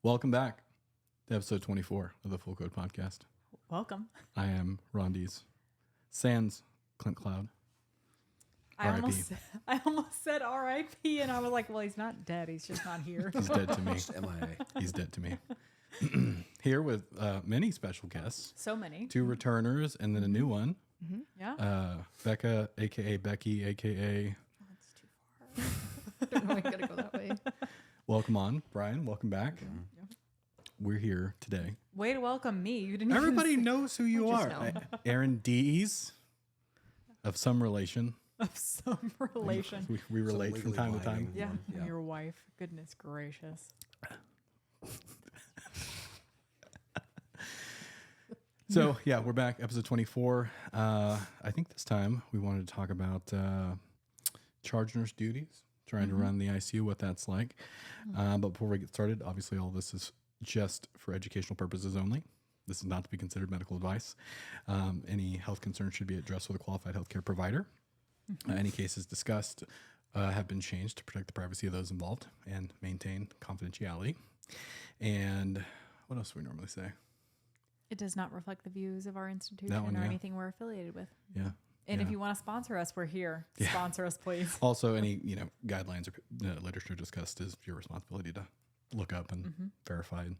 Welcome back to episode 24 of the Full Code Podcast. Welcome. I am Rondi's sans Clint Cloud. I almost said R.I.P. and I was like, well, he's not dead. He's just not here. He's dead to me. MIA. He's dead to me. Here with many special guests. So many. 2 returners and then a new one. Mm-hmm. Yeah. Becca, a.k.a. Becky, a.k.a. Oh, that's too far. I don't know. I gotta go that way. Welcome on. Brian, welcome back. Yeah. We're here today. Way to welcome me. You didn't. Everybody even knows who you just are. know. Aaron Dees of some relation. of some relation. We relate from legally time to time. Yeah. Yeah. Your wife. Goodness gracious. So, yeah, we're back, episode 24. I think this time we wanted to talk about charge nurse duties, trying to run the ICU, what that's like. But before we get started, obviously all this is just for educational purposes only. This is not to be considered medical advice. Any health concerns should be addressed with a qualified healthcare provider. Any cases discussed have been changed to protect the privacy of those involved and maintain confidentiality. And what else do we normally say? It does not reflect the views of our institution That one, or yeah. anything we're affiliated with. Yeah. And if Yeah. you want to sponsor us, we're here. Yeah. Sponsor us, please. Also, any guidelines or literature discussed is your responsibility to look up and verify and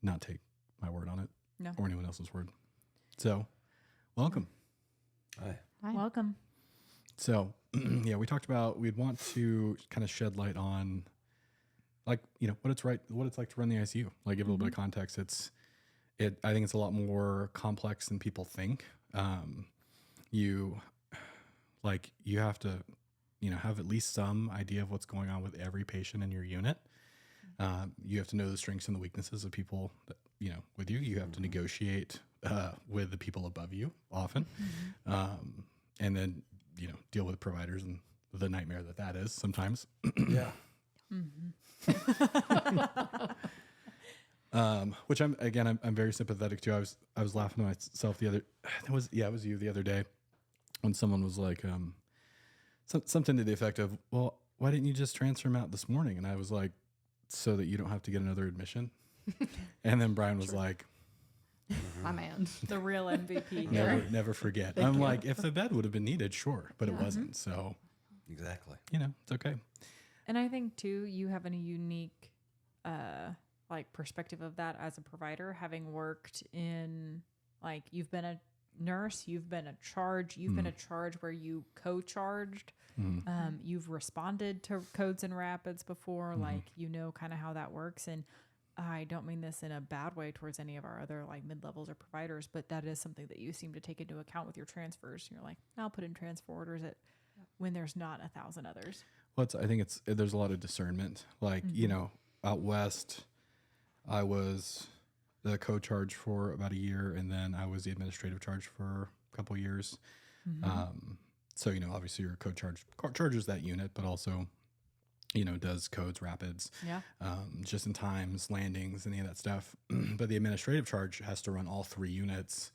not take my word on it No. or anyone else's word. So, welcome. Hi. Hi. Welcome. So, yeah, we talked about we'd want to kind of shed light on, like, what it's like to run the ICU. Like, give a little bit of context. I think it's a lot more complex than people think. You have to, have at least some idea of what's going on with every patient in your unit. You have to know the strengths and the weaknesses of people that, with you. You have to negotiate with the people above you often. And then, deal with providers and the nightmare that is sometimes. Yeah. Which I'm very sympathetic to. I was laughing to myself it was you the other day when someone was like, something to the effect of, well, why didn't you just transfer him out this morning? And I was like, so that you don't have to get another admission. And then Brian was like, My man. The real MVP here. never forget. I'm like, if the bed would have been needed, sure, but it wasn't. So, Exactly. it's okay. And I think too, you have a unique, perspective of that as a provider, having worked in, you've been a nurse, you've been a charge, you've been a charge where you co-charged, you've responded to codes and rapids before, kind of how that works. And I don't mean this in a bad way towards any of our other mid-levels or providers, but that is something that you seem to take into account with your transfers. You're like, I'll put in transfer orders when there's not 1,000 others. Well, I think there's a lot of discernment. Out west, I was the co-charge for about a year, and then I was the administrative charge for a couple of years. So, obviously your co-charge charges that unit, but also, does codes, rapids, just in times, landings, any of that stuff. But the administrative charge has to run all 3 units,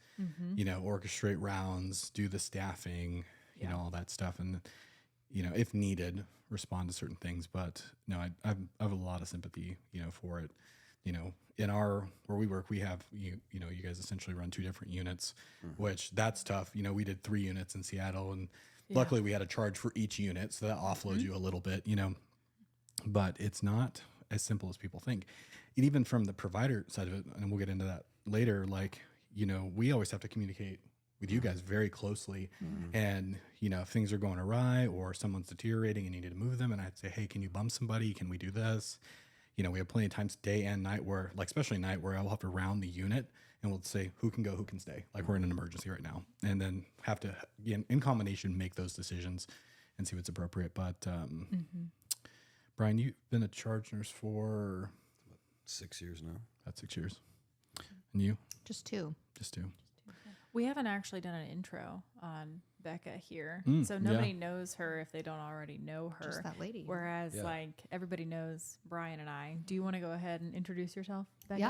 orchestrate rounds, do the staffing, all that stuff. And, if needed, respond to certain things. But no, I have a lot of sympathy, for it. Where we work, we have, you guys essentially run 2 different units, which that's tough. We did 3 units in Seattle, and luckily we had a charge for each unit. So that offloads you a little bit, but it's not as simple as people think. And even from the provider side of it, and we'll get into that later, we always have to communicate with you guys very closely. And, if things are going awry or someone's deteriorating and you need to move them, and I'd say, hey, can you bump somebody? Can we do this? We have plenty of times day and night where, especially night, where I'll have to round the unit and we'll say who can go, who can stay. We're in an emergency right now, and then have to, in combination, make those decisions and see what's appropriate. But Brian, you've been a charge nurse for 6 years now. about 6 years, and you? Just 2. Just 2. We haven't actually done an intro on Becca here. So yeah. nobody knows her if they don't already know her. Just that lady. Whereas everybody knows Brian and I. Do you want to go ahead and introduce yourself, Becca?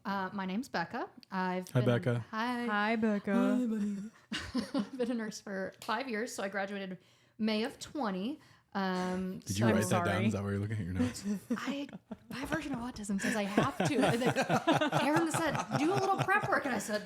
Yeah. My name's Becca. Hi, Becca. Hi, Becca. I've been a nurse for 5 years. So I graduated May of 20. Did you I'm write that down? sorry. Is that where you're looking at your notes? My version of autism says I have to. And then Aaron said, do a little prep work. And I said,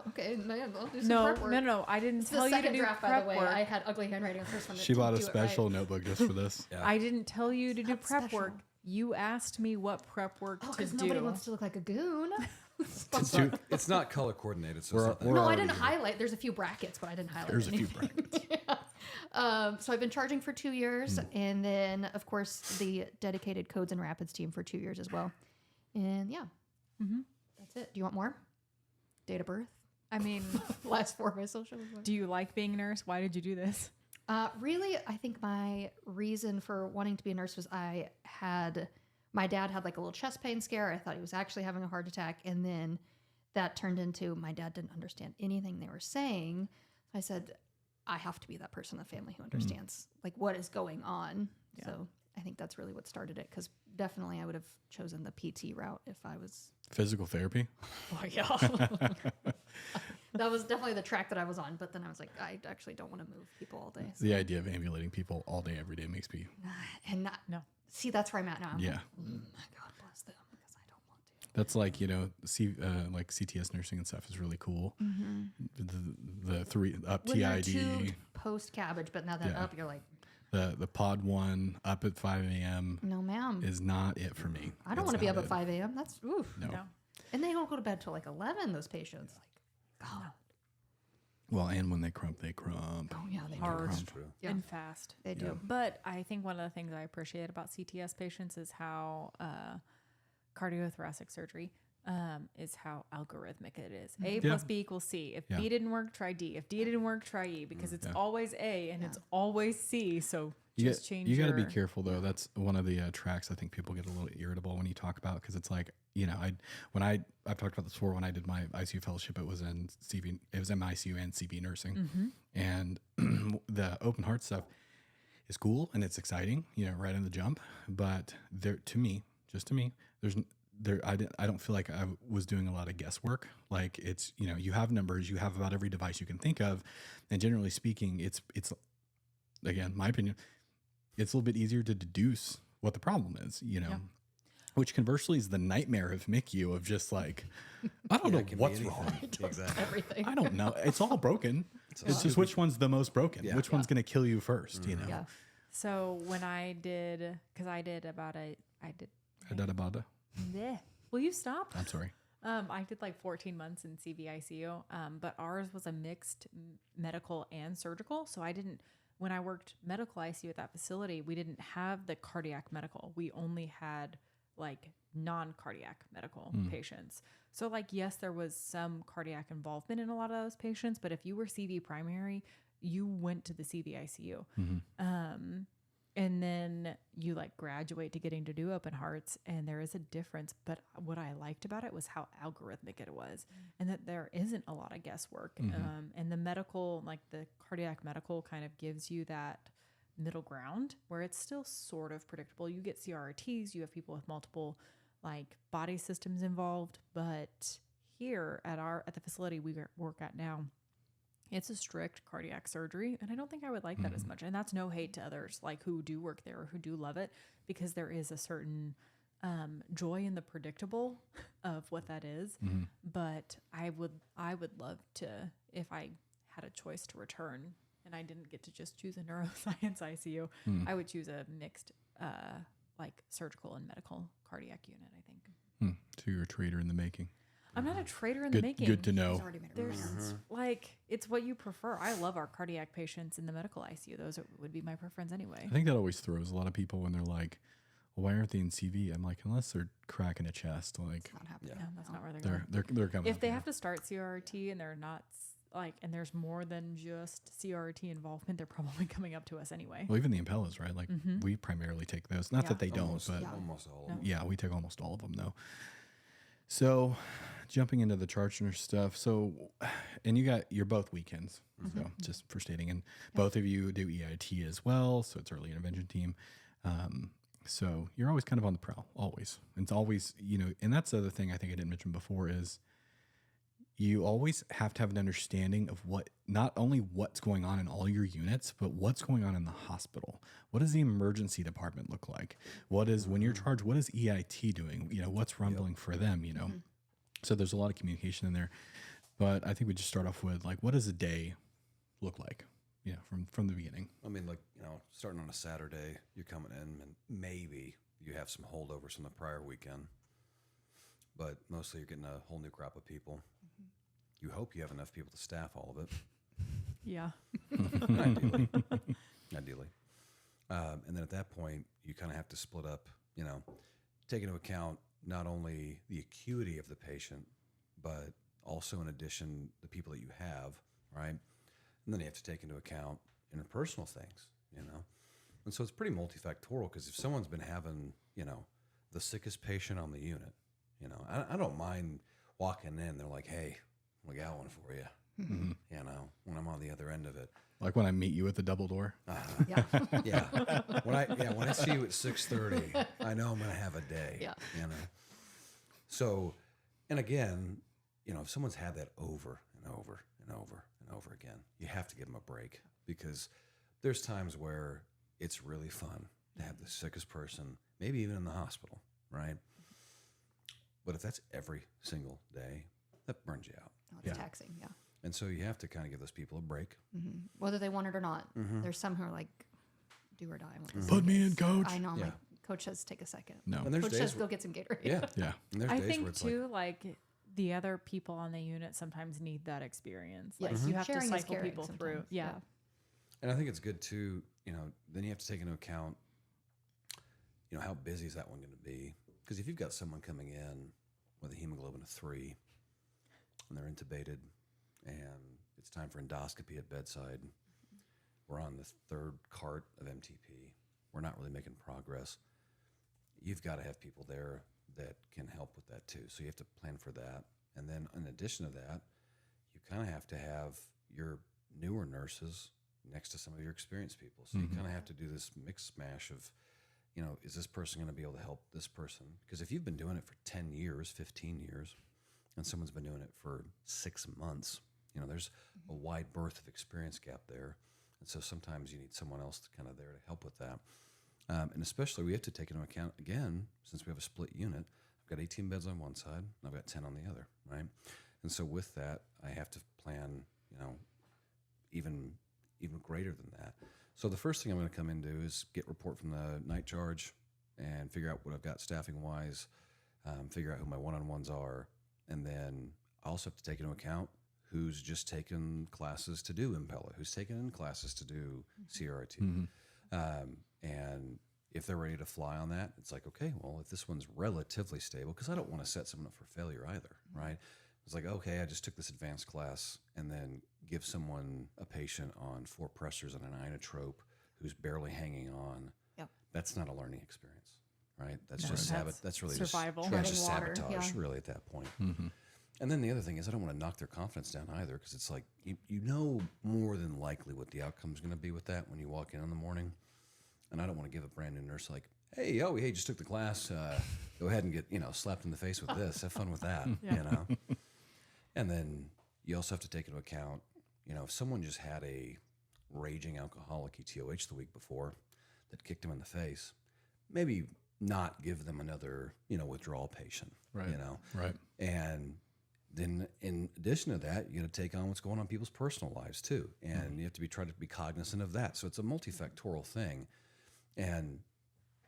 okay, man, I'll do some prep work. No. I didn't It's tell the you to second do draft, by prep the way. work. I had ugly handwriting on the first one. She bought a special notebook just for this. Yeah. I didn't tell you to do not prep special. work. You asked me what prep work to Because do. nobody wants to look like a goon. It's not color coordinated, so We're- it's not we're that. No, I already didn't here. highlight. There's a few brackets, but I didn't highlight There's a few anything. brackets. So I've been charging for 2 years, and then of course the dedicated codes and rapids team for 2 years as well. And yeah, that's it. Do you want more? Date of birth, I mean, last four of my social. do you like being a nurse? Why did you do this? Really, I think my reason for wanting to be a nurse was my dad had like a little chest pain scare. I thought he was actually having a heart attack, and then that turned into my dad didn't understand anything they were saying. I said, I have to be that person in the family who understands like what is going on. Yeah. So I think that's really what started it, because definitely I would have chosen the PT route if I was. Physical therapy. Oh yeah, that was definitely the track that I was on. But then I was like, I actually don't want to move people all day. The idea of ambulating people all day, every day makes me. And not, No. see, that's where I'm at now. I'm Yeah. like, God bless them, because I don't want to. That's like, like CTS nursing and stuff is really cool. The three up When you're TID, tubed post cabbage, but now that Yeah. up, you're like, the pod one up at 5 a.m. no, ma'am. is not it for me. I don't It's want to be not up at it. 5 a.m. That's oof. No. No. And they don't go to bed till like 11. Those patients, like, God. Well, and when they crump, they crump. Oh yeah, they Hard. That's true. Yeah. And fast. They do. But I think one of the things I appreciate about CTS patients is how cardiothoracic surgery is how algorithmic it is. A plus B equals C. If Yeah. B didn't work, try D. If D didn't work, try E, because it's Yeah. always A and it's always C. So You just change You got to be your- careful though. That's one of the tracks I think people get a little irritable when you talk about, because it's like, I've talked about this before. When I did my ICU fellowship, it was in CV, it was in ICU and CV nursing, and the open heart stuff is cool and it's exciting, right in the jump. But I don't feel like I was doing a lot of guesswork. Like it's, you have numbers, you have about every device you can think of, and generally speaking, it's again, my opinion, it's a little bit easier to deduce what the problem is, which conversely is the nightmare of MICU of just like, I don't Yeah, know it can be what's anything. wrong. Exactly. Everything. I don't know. It's all broken. It's just which one's the most broken. Yeah. Which one's going to kill you first, Yeah. So when I did, because I did Adadabada. Bleh. Will you stop? I'm sorry. I did like 14 months in CVICU, but ours was a mixed medical and surgical. So when I worked medical ICU at that facility, we didn't have the cardiac medical. We only had like non-cardiac medical patients. So like, yes, there was some cardiac involvement in a lot of those patients, but if you were CV primary, you went to the CVICU. And then you like graduate to getting to do open hearts, and there is a difference. But what I liked about it was how algorithmic it was, and that there isn't a lot of guesswork. And the medical, like the cardiac medical, kind of gives you that middle ground where it's still sort of predictable. You get CRRTs, you have people with multiple like body systems involved, but here at the facility we work at now, it's a strict cardiac surgery, and I don't think I would like that as much. And that's no hate to others like who do work there or who do love it, because there is a certain joy in the predictable of what that is. But I would love to, if I had a choice to return and I didn't get to just choose a neuroscience ICU, I would choose a mixed like surgical and medical cardiac unit, I think. So you're a traitor in the making. I'm not a traitor in the making. Good to know. He's already made a There's like, it's what you prefer. I love our cardiac patients in the medical ICU. Those would be my preference anyway. I think that always throws a lot of people when they're like, well, why aren't they in CV? I'm like, unless they're cracking a chest, like Not happening. No, that's not where they're going. they're coming. If up they here. have to start CRT and they're not and there's more than just CRT involvement, they're probably coming up to us anyway. Well, even the Impellas, right? Like we primarily take those. Not that they don't, Almost, but almost all of them. yeah, we take almost all of them though. So jumping into the charge nurse stuff. So, and you're both weekends. So just for stating, and both of you do EIT as well. So it's early intervention team. So you're always kind of on the prowl, always. It's always, and that's the other thing I think I didn't mention before is you always have to have an understanding of not only what's going on in all your units, but what's going on in the hospital. What does the emergency department look like? What is, when you're charged, what is EIT doing? What's rumbling for them, So there's a lot of communication in there. But I think we just start off with, like, what does a day look like? From the beginning. I mean, like, starting on a Saturday, you're coming in and maybe you have some holdovers from the prior weekend, but mostly you're getting a whole new crop of people. You hope you have enough people to staff all of it. Yeah. Ideally. And then at that point, you kind of have to split up, take into account not only the acuity of the patient, but also in addition, the people that you have, right? And then you have to take into account interpersonal things, And so it's pretty multifactorial, because if someone's been having, the sickest patient on the unit, I don't mind walking in. They're like, hey, we got one for you, when I'm on the other end of it. Like when I meet you at the double door. Yeah. Yeah. When I see you at 6:30, I know I'm going to have a day, Yeah. So, and again, if someone's had that over and over and over and over again, you have to give them a break, because there's times where it's really fun to have the sickest person, maybe even in the hospital, right? But if that's every single day, that burns you out. Oh, it's taxing. Yeah. And so you have to kind of give those people a break. Whether they want it or not. There's some who are like, do or die. I want this Put me in, sickest. coach. I know. I'm Yeah. like, coach says take a second. No. And there's Coach days says where, go get some Gatorade. yeah. And there's I days where think it's too, like the other people on the unit sometimes need that experience. Like Yes. you have Sharing to is cycle caring people through. sometimes. Yeah. And I think it's good too, then you have to take into account, how busy is that one going to be? Because if you've got someone coming in with a hemoglobin of 3 and they're intubated and it's time for endoscopy at bedside, we're on the 3rd cart of MTP, we're not really making progress. You've got to have people there that can help with that too. So you have to plan for that. And then in addition to that, you kind of have to have your newer nurses next to some of your experienced people. So you kind of have to do this mix mash of, is this person going to be able to help this person? Because if you've been doing it for 10 years, 15 years, and someone's been doing it for 6 months, there's a wide berth of experience gap there. And so sometimes you need someone else to kind of there to help with that. And especially we have to take into account, again, since we have a split unit, I've got 18 beds on one side, and I've got 10 on the other, right? And so with that, I have to plan, even greater than that. So the first thing I'm going to come in and do is get report from the night charge and figure out what I've got staffing-wise, figure out who my one-on-ones are, and then I also have to take into account who's just taken classes to do Impella, who's taken classes to do CRT. And if they're ready to fly on that, it's like, okay, well, if this one's relatively stable, because I don't want to set someone up for failure either, right? It's like, okay, I just took this advanced class and then give someone a patient on 4 pressors and an inotrope who's barely hanging on. Yep. That's not a learning experience, right? That's No, just that's that's really survival. just, that's just Treading water, sabotage, yeah. really, at that point. And then the other thing is I don't want to knock their confidence down either, because it's like you know more than likely what the outcome's going to be with that when you walk in the morning. And I don't want to give a brand new nurse like, hey, just took the class. Go ahead and get, slapped in the face with this. Have fun with that, And then you also have to take into account, if someone just had a raging alcoholic ETOH the week before that kicked them in the face, maybe not give them another, withdrawal patient, Right. Right. And then in addition to that, you got to take on what's going on in people's personal lives too. And you have to try to be cognizant of that. So it's a multifactorial thing. And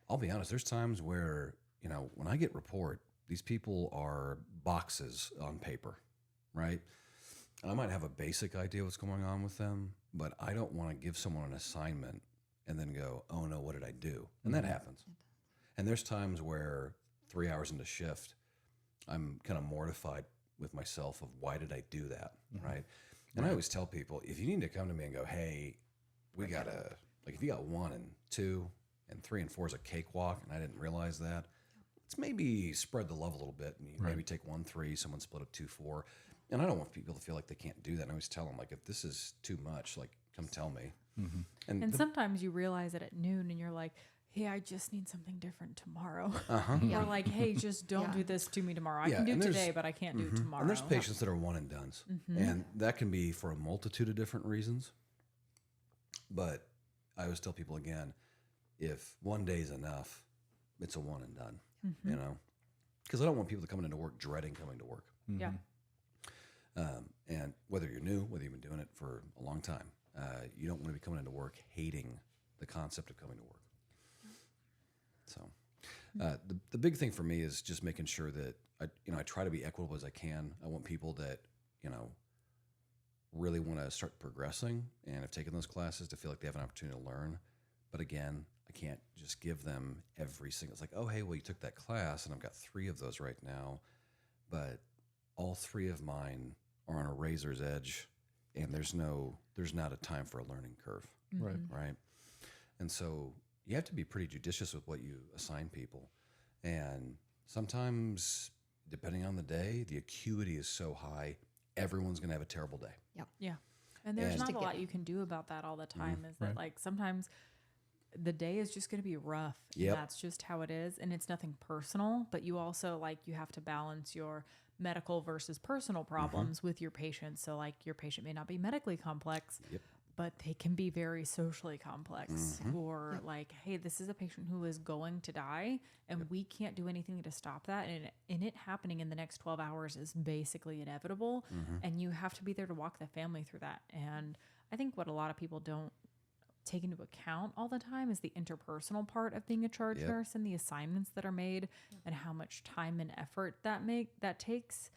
I'll be honest, there's times where, when I get report, these people are boxes on paper, right? And I might have a basic idea what's going on with them, but I don't want to give someone an assignment and then go, oh no, what did I do? And that happens. And there's times where 3 hours into shift, I'm kind of mortified with myself of why did I do that, right? And I always tell people, if you need to come to me and go, hey, we got to, like if you got 1 and 2 and 3 and 4 is a cakewalk and I didn't realize that, let's maybe spread the love a little bit and you maybe take 1, 3, someone split up 2, 4. And I don't want people to feel like they can't do that. And I always tell them, like, if this is too much, like, come tell me. And sometimes you realize it at noon and you're like, hey, I just need something different tomorrow. Yeah. Or like, hey, just don't Yeah. do this to me tomorrow. I Yeah, can do and there's- today, but I can't do it tomorrow. And there's patients that are one and dones, and that can be for a multitude of different reasons. But I always tell people again, if one day is enough, it's a one and done. You know, because I don't want people to come into work dreading coming to work. Yeah. And whether you're new, whether you've been doing it for a long time, you don't want to be coming into work hating the concept of coming to work. So, the big thing for me is just making sure that I try to be equitable as I can. I want people that really want to start progressing and have taken those classes to feel like they have an opportunity to learn. But again, I can't just give them every single. It's like, oh, hey, well, you took that class, and I've got 3 of those right now, but all 3 of mine are on a razor's edge, and there's not a time for a learning curve, right? And so you have to be pretty judicious with what you assign people, and sometimes, depending on the day, the acuity is so high, everyone's going to have a terrible day. Yeah. And there's And- not a Just a lot given. you can do about that all the time. Is that Right. like sometimes the day is just going to be rough. Yep. And that's just how it is. And it's nothing personal, but you also like you have to balance your medical versus personal problems with your patients. So like your patient may not be medically complex, Yep. but they can be very socially complex. Or like, hey, this is a patient who is going to die and we can't do anything to stop that. And it happening in the next 12 hours is basically inevitable. And you have to be there to walk the family through that. And I think what a lot of people don't take into account all the time is the interpersonal part of being a charge Yep. nurse and the assignments that are made and how much time and effort that takes.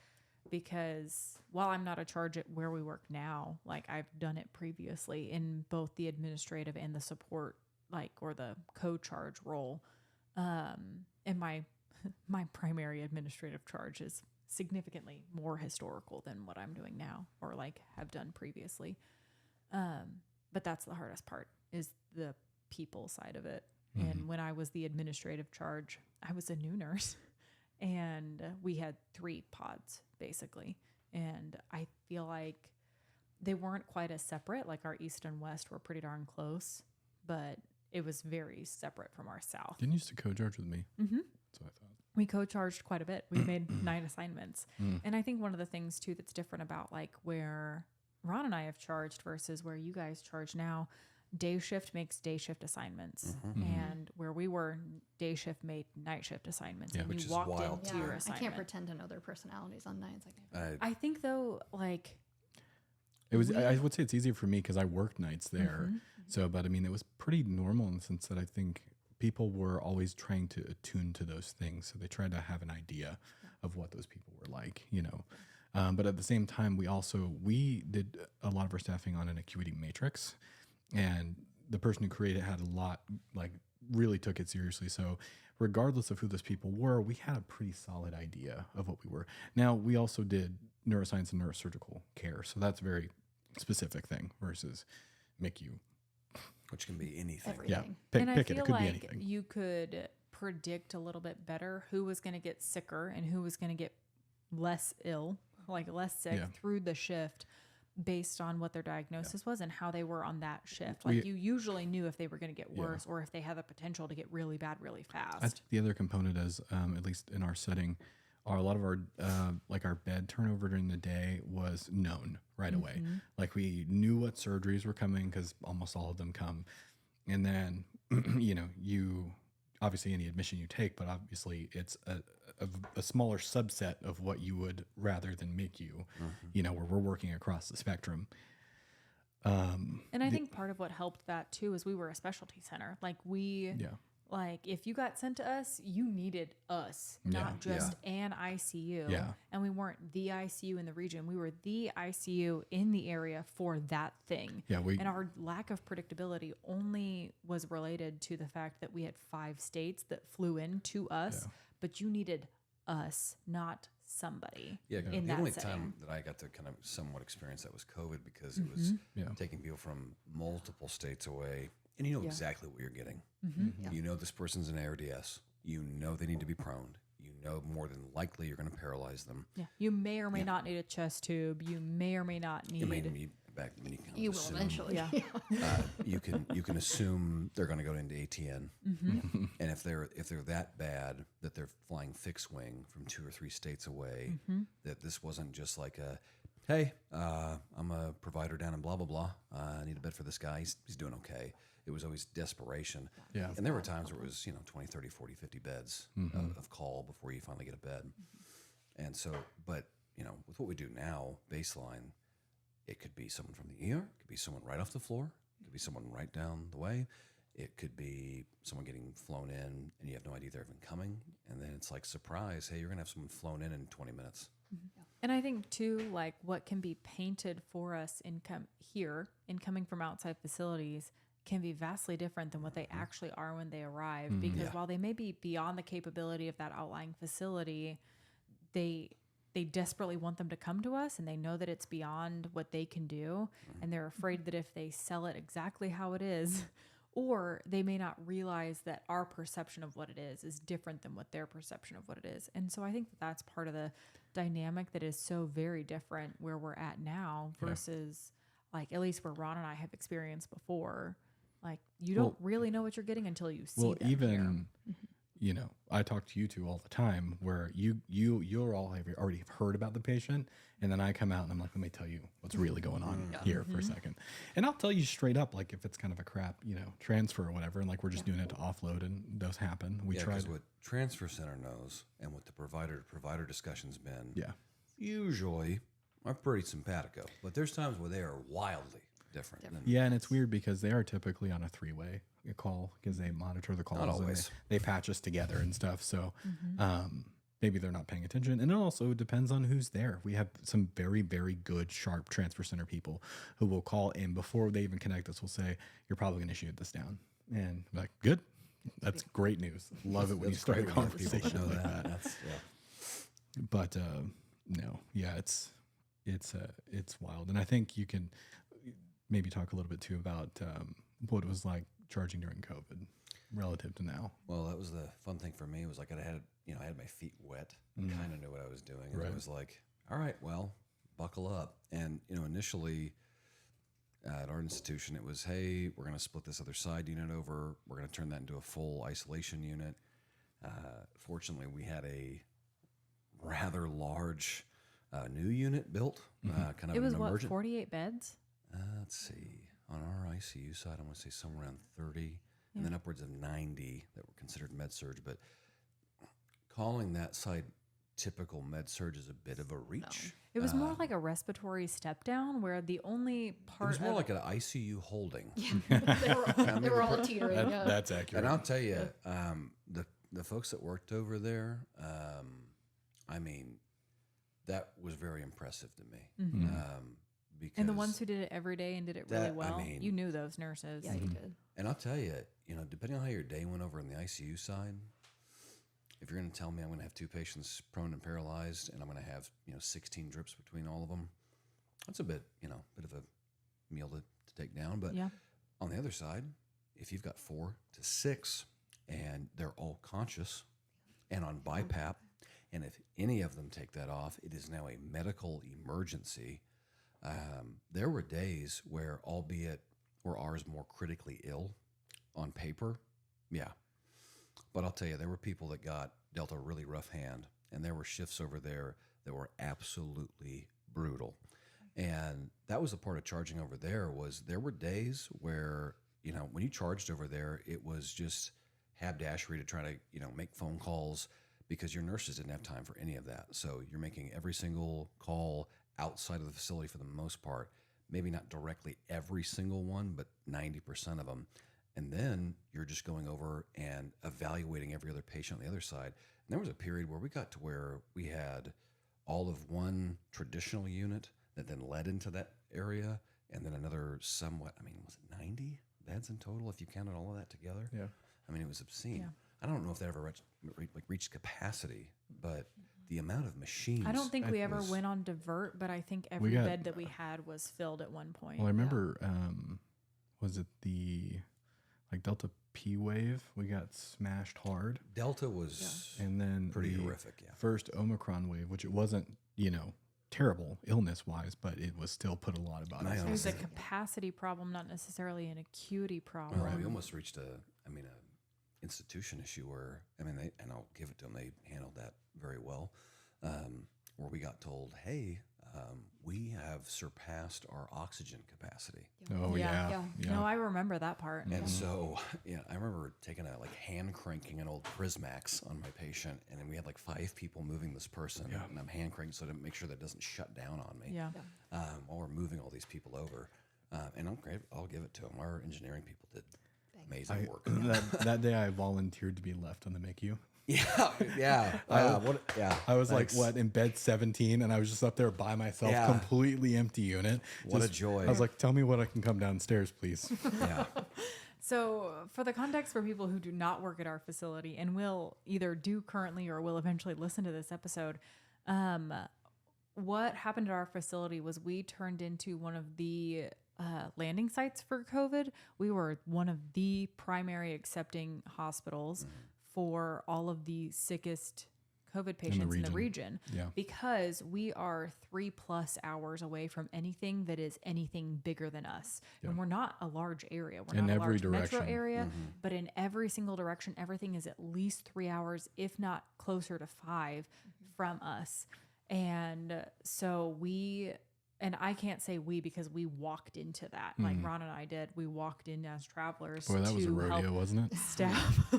Because while I'm not a charge at where we work now, like I've done it previously in both the administrative and the support, like, or the co-charge role. And my primary administrative charge is significantly more historical than what I'm doing now or like have done previously. But that's the hardest part is the people side of it. And when I was the administrative charge, I was a new nurse and we had 3 pods basically. And I feel like they weren't quite as separate. Like our east and west were pretty darn close, but it was very separate from our south. Didn't you used to co-charge with me? Mm-hmm. That's what I thought. We co-charged quite a bit. We made 9 assignments. And I think one of the things too that's different about like where Ron and I have charged versus where you guys charge now, day shift makes day shift assignments. And where we were, day shift made night shift assignments. Yeah. And Which you is walked wild, into too. your I assignment. can't pretend to know their personalities on nights. I think though, like It was. I would say it's easier for me because I worked nights there. So, but I mean, it was pretty normal in the sense that I think people were always trying to attune to those things. So they tried to have an idea of what those people were like, But at the same time, we did a lot of our staffing on an acuity matrix, and the person who created it had a lot, like really took it seriously. So regardless of who those people were, we had a pretty solid idea of what we were. Now, we also did neuroscience and neurosurgical care. So that's a very specific thing versus MICU. Which can be anything. Everything. Yeah, and I pick it. feel It could be like anything. you could predict a little bit better who was going to get sicker and who was going to get less ill, like less sick Yeah. through the shift based on what their diagnosis was and how they were on that shift. Like you usually knew if they were going to get worse or if they had the potential to get really bad really fast. I think the other component is, at least in our setting, are a lot of our like our bed turnover during the day was known right away. Like we knew what surgeries were coming because almost all of them come, and then you obviously any admission you take, but obviously it's a smaller subset of what you would rather than MICU, where we're working across the spectrum. And I think part of what helped that too is we were a specialty center. Like like if you got sent to us, you needed us, not just an ICU. Yeah. And we weren't the ICU in the region. We were the ICU in the area for that thing. Yeah, and our lack of predictability only was related to the fact that we had 5 states that flew in to us, but you needed us, not somebody. Yeah, in the that only setting. time that I got to kind of somewhat experience that was COVID because it was taking people from multiple states away, and you know exactly what you're getting. You know this person's an ARDS. You know they need to be proned. You know more than likely you're going to paralyze them. Yeah. You may or may not need a chest tube. You may or may not need. back. I mean, You will assume, eventually. Yeah. you can assume they're going to go into ATN, Mm-hmm. and if they're that bad that they're flying fixed wing from 2 or 3 states away, Mm-hmm. that this wasn't just like a, hey, I'm a provider down in blah blah blah. I need a bed for this guy. He's doing okay. It was always desperation. Yeah. And there were times where it was 20, 30, 40, 50 beds of call before you finally get a bed. And so, but with what we do now, baseline, it could be someone from the ER, it could be someone right off the floor, it could be someone right down the way, it could be someone getting flown in and you have no idea they're even coming, and then it's like, surprise, hey, you're gonna have someone flown in 20 minutes. And I think too, like what can be painted for us incoming from outside facilities can be vastly different than what they actually are when they arrive. Because while they may be beyond the capability of that outlying facility, they desperately want them to come to us, and they know that it's beyond what they can do. And they're afraid that if they sell it exactly how it is, or they may not realize that our perception of what it is different than what their perception of what it is. And so I think that that's part of the dynamic that is so very different where we're at now versus like at least where Ron and I have experienced before. Like you don't really know what you're getting until you see them even I talk to you two all the time where you're all have already heard about the patient, and then I come out and I'm like, let me tell you what's really going on here for a second. And I'll tell you straight up, like if it's kind of a crap, transfer or whatever, and like we're just doing it to offload, and those happen. We try because what transfer center knows and what the provider discussion's been, Yeah. usually are pretty simpatico, but there's times where they are wildly different. Yeah, and it's weird because they are typically on a 3-way call because they monitor the calls. Not and always. they patch us together and stuff. So maybe they're not paying attention. And it also depends on who's there. We have some very, very good, sharp transfer center people who will call in before they even connect us. Will say, you're probably going to shoot this down. And I'm like, good. That's great news. Love it when you start a great when you have people conversation that know like that. That's, But no, yeah, it's wild. And I think you can maybe talk a little bit too about what it was like charging during COVID relative to now. Well, that was the fun thing for me was like I had my feet wet, kind of knew what I was doing. And Right. I was like, all right, well, buckle up. And, initially at our institution, it was, hey, we're going to split this other side unit over. We're going to turn that into a full isolation unit. Fortunately, we had a rather large new unit built, kind of It was an what, emergent. 48 beds? Let's see. On our ICU side, I want to say somewhere around 30, and then upwards of 90 that were considered med surge. But calling that side typical med surge is a bit of a reach. It was more like a respiratory step down where the only It part was more of like an ICU holding. They were all teetering. Yeah. That's accurate. And I'll tell you, the folks that worked over there, I mean, that was very impressive to me. Because and the ones who did it every day and did it really that- I well, mean- you knew those nurses. Yeah, you did. And I'll tell you, depending on how your day went over in the ICU side, if you're going to tell me I'm going to have 2 patients prone and paralyzed, and I'm going to have 16 drips between all of them, that's a bit of a meal to take down. But Yeah. on the other side, if you've got 4 to 6 and they're all conscious and on BiPAP, and if any of them take that off, it is now a medical emergency. There were days where, albeit were ours more critically ill on paper, but I'll tell you, there were people that got dealt a really rough hand, and there were shifts over there that were absolutely brutal. And that was the part of charging over there was there were days where, when you charged over there, it was just habdashery to try to, make phone calls because your nurses didn't have time for any of that. So you're making every single call outside of the facility for the most part, maybe not directly every single one, but 90% of them. And then you're just going over and evaluating every other patient on the other side. And there was a period where we got to where we had all of one traditional unit that then led into that area, and then another somewhat, was it 90 beds in total if you counted all of that together? Yeah. It was obscene. Yeah. I don't know if they ever reached capacity, but the amount of machines. I don't think we ever was- went on divert, but I think every got- bed that we had was filled at one point. Well, I remember, was it the Delta P wave? We got smashed hard. Delta was And then pretty the horrific, yeah. first Omicron wave, which it wasn't, terrible illness wise, but it was still put a lot about And I us. It was a honestly- capacity problem, not necessarily an acuity problem. Well, we almost reached a institution issue where, and I'll give it to them, they handled that very well, where we got told, hey, we have surpassed our oxygen capacity. Oh yeah. No, I remember that part. And so, I remember taking hand cranking an old Prismax on my patient, and then we had like 5 people moving this person, and I'm hand cranking so to make sure that it doesn't shut down on me. Yeah. While we're moving all these people over, and I'll give it to them. Our engineering people did amazing work. that day I volunteered to be left on the MICU. Yeah. I was like, in bed 17, and I was just up there by myself, completely empty unit. What a joy. I was like, tell me when I can come downstairs, please. Yeah. So, for the context for people who do not work at our facility and will either do currently or will eventually listen to this episode, what happened at our facility was we turned into one of the landing sites for COVID. We were one of the primary accepting hospitals for all of the sickest COVID patients in the region, because we are 3+ hours away from anything that is anything bigger than us. And we're not a large area. We're In not a every large metro direction. area, but in every single direction, everything is at least 3 hours, if not closer to 5 from us. And so and I can't say we because we walked into that. Like Ron and I did. We walked in as travelers. Boy, that was a rodeo, help wasn't it? staff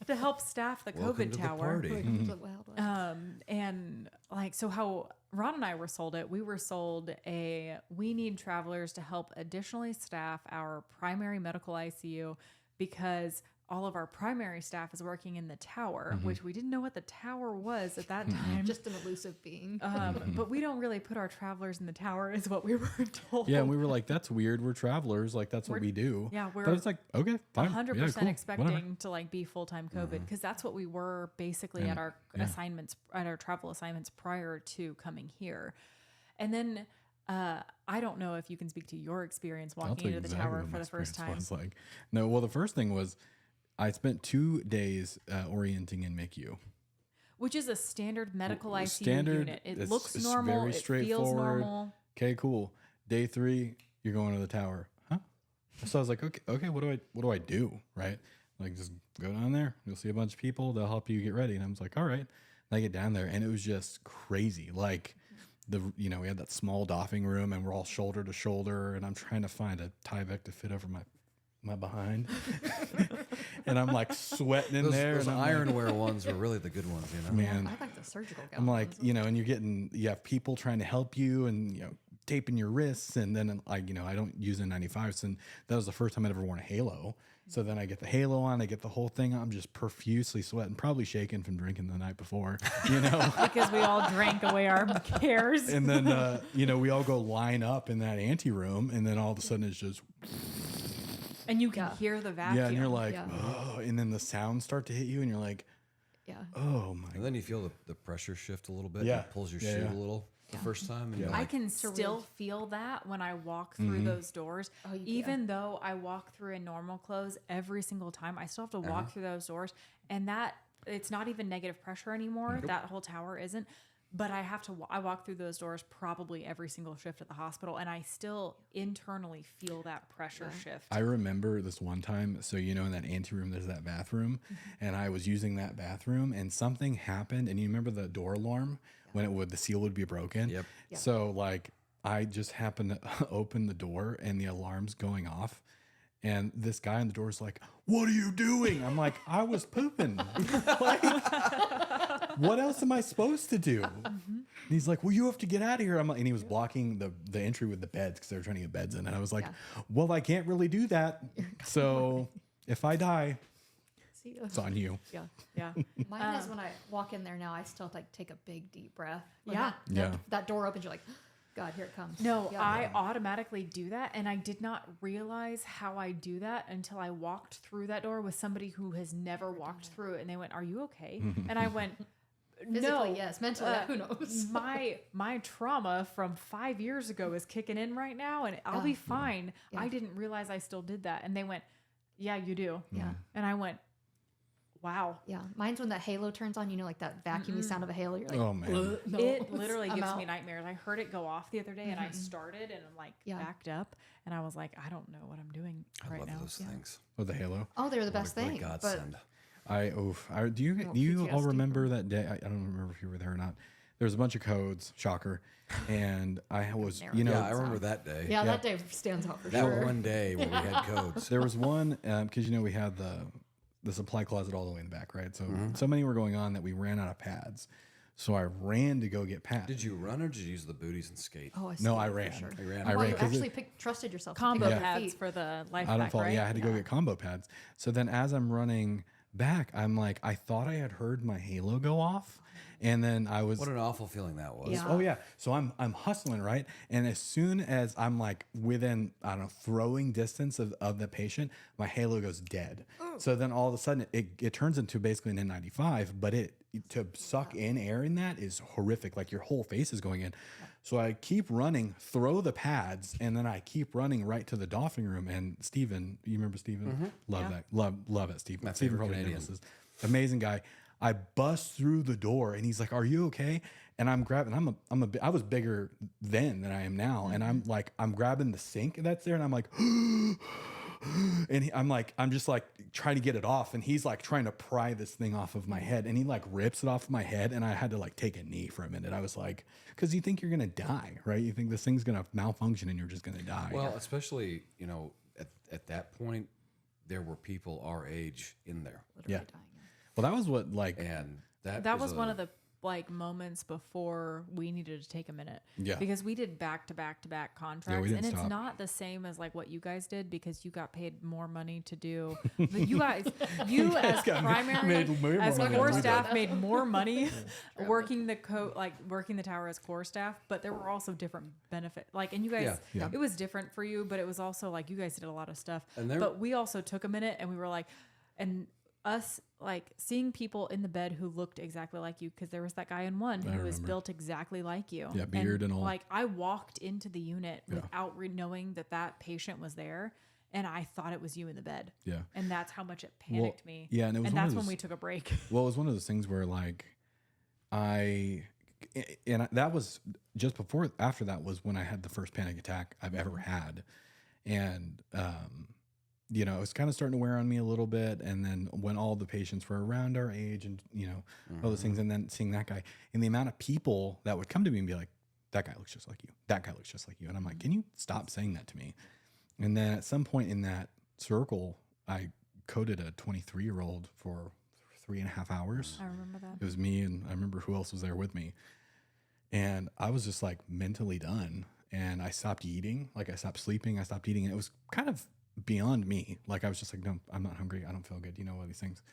to help staff the Welcome COVID to tower. the party. It's a Wild West. And like, so how Ron and I were sold it, we were sold we need travelers to help additionally staff our primary medical ICU because all of our primary staff is working in the tower, which we didn't know what the tower was at that time. Just an elusive being. But we don't really put our travelers in the tower is what we were told. Yeah, and we were like, that's weird. We're travelers. Like, that's what we do. Yeah, we're but it's like, okay, fine. 100% Yeah, cool, expecting whatever. to like be full-time COVID because that's what we were basically at our assignments, at our travel assignments prior to coming here. And then I don't know if you can speak to your experience I'll walking tell you into the exactly tower what for my the first time. experience was like. No, well, the first thing was I spent 2 days orienting in MICU. Which is a standard medical ICU Standard, unit. It it's looks very normal. It feels straightforward. normal. Okay, cool. Day 3, you're going to the tower. Huh? So I was like, okay, what do I do? Right? Like, just go down there. You'll see a bunch of people. They'll help you get ready. And I was like, all right. And I get down there, and it was just crazy. Like, we had that small doffing room, and we're all shoulder to shoulder, and I'm trying to find a Tyvek to fit over my behind. And I'm like sweating in there. Those and I'm ironware ones were really the good ones, man. I like the surgical gown. I'm like, and you have people trying to help you and, taping your wrists. And then I don't use N95s. And that was the first time I'd ever worn a halo. So then I get the halo on, I get the whole thing. I'm just profusely sweating, probably shaking from drinking the night before, Because we all drank away our cares. And then, we all go line up in that ante room. And then all of a sudden it's just, And you can hear the vacuum. yeah. And you're like, Yeah. oh, and then the sounds start to hit you and you're like, Yeah. oh my. And then you feel the pressure shift a little bit. Yeah. It pulls your Yeah, shoe yeah. a little the first time. And you're I like, can still feel that when I walk through those doors. Oh, yeah. Even though I walk through in normal clothes every single time, I still have to walk through those doors. And that it's not even negative pressure anymore. That whole tower isn't. But I have to. I walk through those doors probably every single shift at the hospital, and I still internally feel that pressure shift. I remember this one time. So, in that ante room, there's that bathroom, and I was using that bathroom, and something happened. And you remember the door alarm when the seal would be broken? Yep. So, like, I just happened to open the door, and the alarm's going off. And this guy on the door is like, "What are you doing?" I'm like, "I was pooping." Like, what else am I supposed to do? And he's like, "Well, you have to get out of here." I'm like, and he was blocking the entry with the beds because they were trying to get beds in. And I was like, "Well, I can't really do that. So if I die, See, it's on you." yeah. Yeah. Mine is when I walk in there now, I still like take a big deep breath. When Yeah. that door opens, you're like, God, here it comes. No, Yeah. I automatically do that, and I did not realize how I do that until I walked through that door with somebody who has never walked through it, and they went, "Are you okay?" And I went, Physically, "No, yes. Mentally, who knows? my trauma from 5 years ago is kicking in right now, and I'll be fine." Yeah. I didn't realize I still did that, and they went, "Yeah, you do." Yeah. And I went, Wow. Yeah, mine's when that halo turns on. You know, like that vacuumy sound of a halo. You're like, Oh man. no, It literally I'm gives out. me nightmares. I heard it go off the other day and I started and I'm like Yeah. backed up and I was like, I don't know what I'm doing I right love now. those things. With the Halo. Oh, they're the What a- best what a thing. But godsend. Do you Little all PTSD remember from- that day? I don't remember if you were there or not. There was a bunch of codes, shocker, and I was, you know, Yeah, I remember that day. yeah, that day stands out for That sure. one day when we had codes. there was one because you know we had the supply closet all the way in the back, right? So so many were going on that we ran out of pads. So I ran to go get pads. Did you run or did you use the booties and skate? Oh, I see No, I it for ran. Sure. You ran? I Well, ran you 'cause actually trusted yourself. Combo to pick up your pads feet. for the life I don't pack, fall. right? Yeah, I had to go get combo pads. So then as I'm running back, I'm like, I thought I had heard my Halo go off. And then I was What an awful feeling that was. Yeah. oh yeah. So I'm hustling, right? And as soon as I'm like within, I don't know, throwing distance of the patient, my Halo goes dead. So then all of a sudden it turns into basically an N95, but to suck in air in that is horrific. Like your whole face is going in. So I keep running, throw the pads, and then I keep running right to the doffing room. And Steven, you remember Steven? Love that. Love it, Steven. My Steven favorite probably Canadian. knows this. Amazing guy. I bust through the door and he's like, "Are you okay?" And I'm grabbing. I was bigger then than I am now, and I'm grabbing the sink that's there, and I'm like, and I'm just like trying to get it off, and he's like trying to pry this thing off of my head, and he like rips it off of my head, and I had to like take a knee for a minute. I was like, because you think you're gonna die, right? You think this thing's gonna malfunction, and you're just gonna die. Well, especially, you know, at that point, there were people our age in there. Literally Yeah. dying. well, that was what like And that was one of the like moments before we needed to take a minute. Yeah. Because we did back to back to back contracts. didn't And it's stop. not the same as like what you guys did because you got paid more money to do. But you guys, you as primary, made way more as money than core we did. staff made more money working working the tower as core staff. But there were also different benefits. Like, and you guys, Yeah. it was different for you, but it was also like you guys did a lot of stuff. And there- But we also took a minute and we were like, and us like seeing people in the bed who looked exactly like you because there was that guy in one who was remember. built exactly like you. Yeah, beard and all. Like I walked into the unit without knowing that patient was there, and I thought it was you in the bed. Yeah. And that's how much it panicked me. yeah, and it was one of that's when those- we took a break. Well, it was one of those things where like that was just after that was when I had the first panic attack I've ever had. And, you know, it was kind of starting to wear on me a little bit. And then when all the patients were around our age and, you know, all those things, and then seeing that guy and the amount of people that would come to me and be like, that guy looks just like you. That guy looks just like you. And I'm like, can you stop saying that to me? And then at some point in that circle, I coded a 23-year-old for 3.5 hours. I remember that. It was me, and I remember who else was there with me. And I was just like mentally done. And I stopped eating. Like I stopped sleeping. I stopped eating. And it was kind of beyond me. Like I was just like, no, I'm not hungry. I don't feel good. You know, all these things.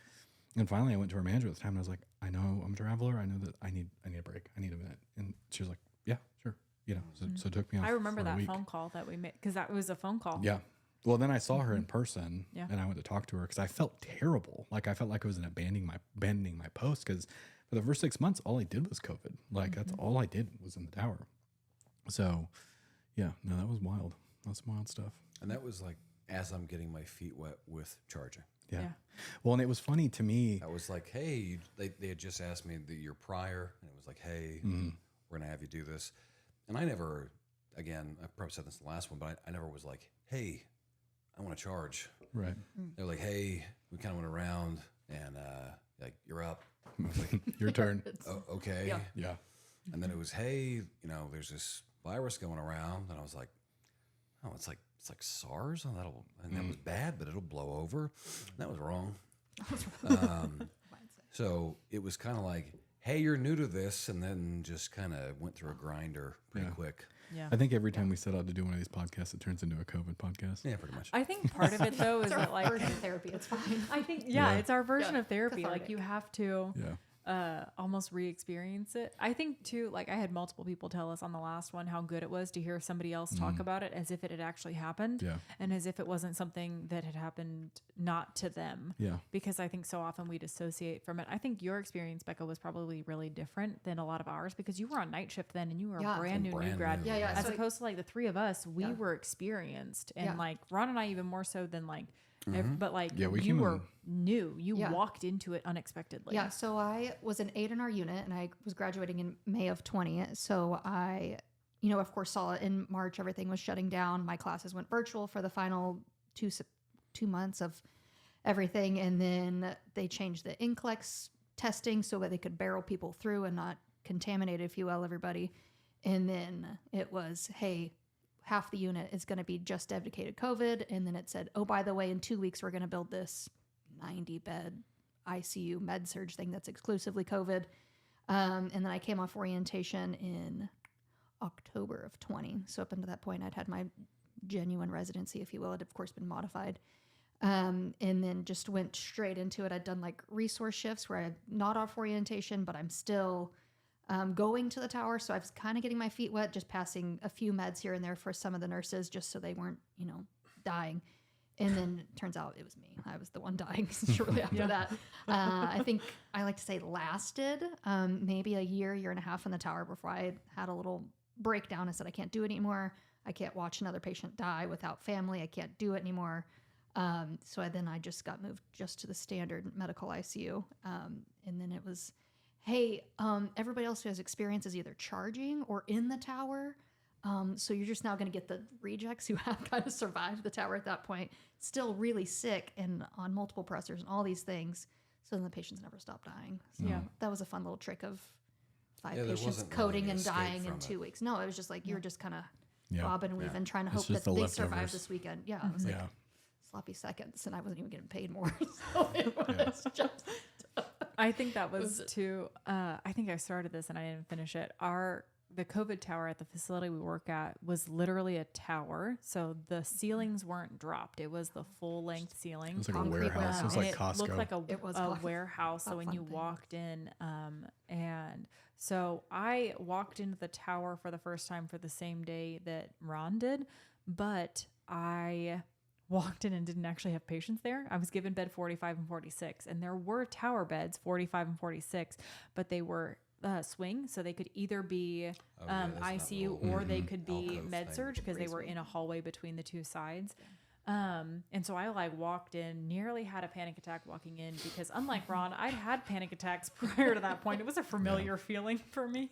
And finally I went to our manager at the time and I was like, I know I'm a traveler. I know that I need a break. I need a minute. And she was like, yeah, sure. You know, so it took me off. I remember for a that week. phone call that we made because that was a phone call. Yeah. Well, then I saw her in person Yeah. and I went to talk to her because I felt terrible. Like I felt like I was abandoning my post because for the first 6 months, all I did was COVID. Like that's all I did was in the tower. So yeah, no, that was wild. That's wild stuff. And that was like as I'm getting my feet wet with charging. Yeah. Yeah. Well, and it was funny to me. I was like, hey, they had just asked me the year prior, and it was like, hey, we're going to have you do this. And I never, again, I probably said this in the last one, but I never was like, hey, I want to charge. Right. They're like, hey, we kind of went around and like, you're up. I was like, Your turn. oh, okay. Yeah. Yeah. And then it was, hey, you know, there's this virus going around. And I was like, oh, it's like SARS. Oh, that was bad, but it'll blow over. And that was wrong. So it was kind of like, hey, you're new to this. And then just kind of went through a grinder pretty quick. Yeah. I think every time we set out to do one of these podcasts, it turns into a COVID podcast. Yeah, pretty much. I think part of it though is It's our that like version of therapy. It's fine. I think Yeah. it's our version Yeah. of therapy. Like Cathartic. you have to Yeah. almost re-experience it. I think too, like I had multiple people tell us on the last one how good it was to hear somebody else talk about it as if it had actually happened Yeah. and as if it wasn't something that had happened not to them. Yeah. Because I think so often we dissociate from it. I think your experience, Becca, was probably really different than a lot of ours because you were on night shift then and you were Yeah. a brand new grad. Yeah, yeah. As So- opposed to like the three of us, we Yeah. were experienced. And Yeah. like Ron and I even more so than like But like Yeah, we you came were in- new. You Yeah. walked into it unexpectedly. Yeah, so I was an 8 in our unit, and I was graduating in May of 20. So I, of course, saw it in March. Everything was shutting down. My classes went virtual for the final 2 months of everything, and then they changed the NCLEX testing so that they could barrel people through and not contaminate, if you will, everybody. And then it was, hey, half the unit is going to be just dedicated COVID. And then it said, oh, by the way, in 2 weeks, we're going to build this 90-bed ICU med surge thing that's exclusively COVID. And then I came off orientation in October of 20. So up until that point, I'd had my genuine residency, if you will. It had, of course, been modified. And then just went straight into it. I'd done like resource shifts where I'm not off orientation, but I'm still going to the tower. So I was kind of getting my feet wet, just passing a few meds here and there for some of the nurses, just so they weren't, dying. And then it turns out it was me. I was the one dying shortly after that. I think I like to say lasted maybe a year and a half in the tower before I had a little breakdown. I said, I can't do it anymore. I can't watch another patient die without family. I can't do it anymore. So I just got moved just to the standard medical ICU. And then it was, hey, everybody else who has experience is either charging or in the tower. So you're just now going to get the rejects who have kind of survived the tower at that point, still really sick and on multiple pressors and all these things. So then the patients never stopped dying. So Yeah. that was a fun little trick of 5 Yeah, there patients wasn't really coding any and escape dying in from 2 weeks. No, it was just like you were just kind of Yeah. bobbing and weaving, trying to It's hope just that the they leftovers. survived this weekend. Yeah, it was like Yeah. sloppy seconds, and I wasn't even getting paid more. So it was just I think that was too. I think I started this and I didn't finish it. The COVID tower at the facility we work at was literally a tower, so the ceilings weren't dropped. It was the full length ceiling. It was like a Concrete warehouse. It was And like it looked Costco. like It was a Costco. warehouse. So Not when fun you thing. walked in, and so I walked into the tower for the first time for the same day that Ron did, but I walked in and didn't actually have patients there. I was given bed 45 and 46, and there were tower beds 45 and 46, but they were swing, so they could either be yeah, that's that ICU little, or they could be alcove med thing. surge because they were in a hallway between the two sides. And so I like walked in, nearly had a panic attack walking in because unlike Ron, I'd had panic attacks prior to that point. It was a familiar feeling for me.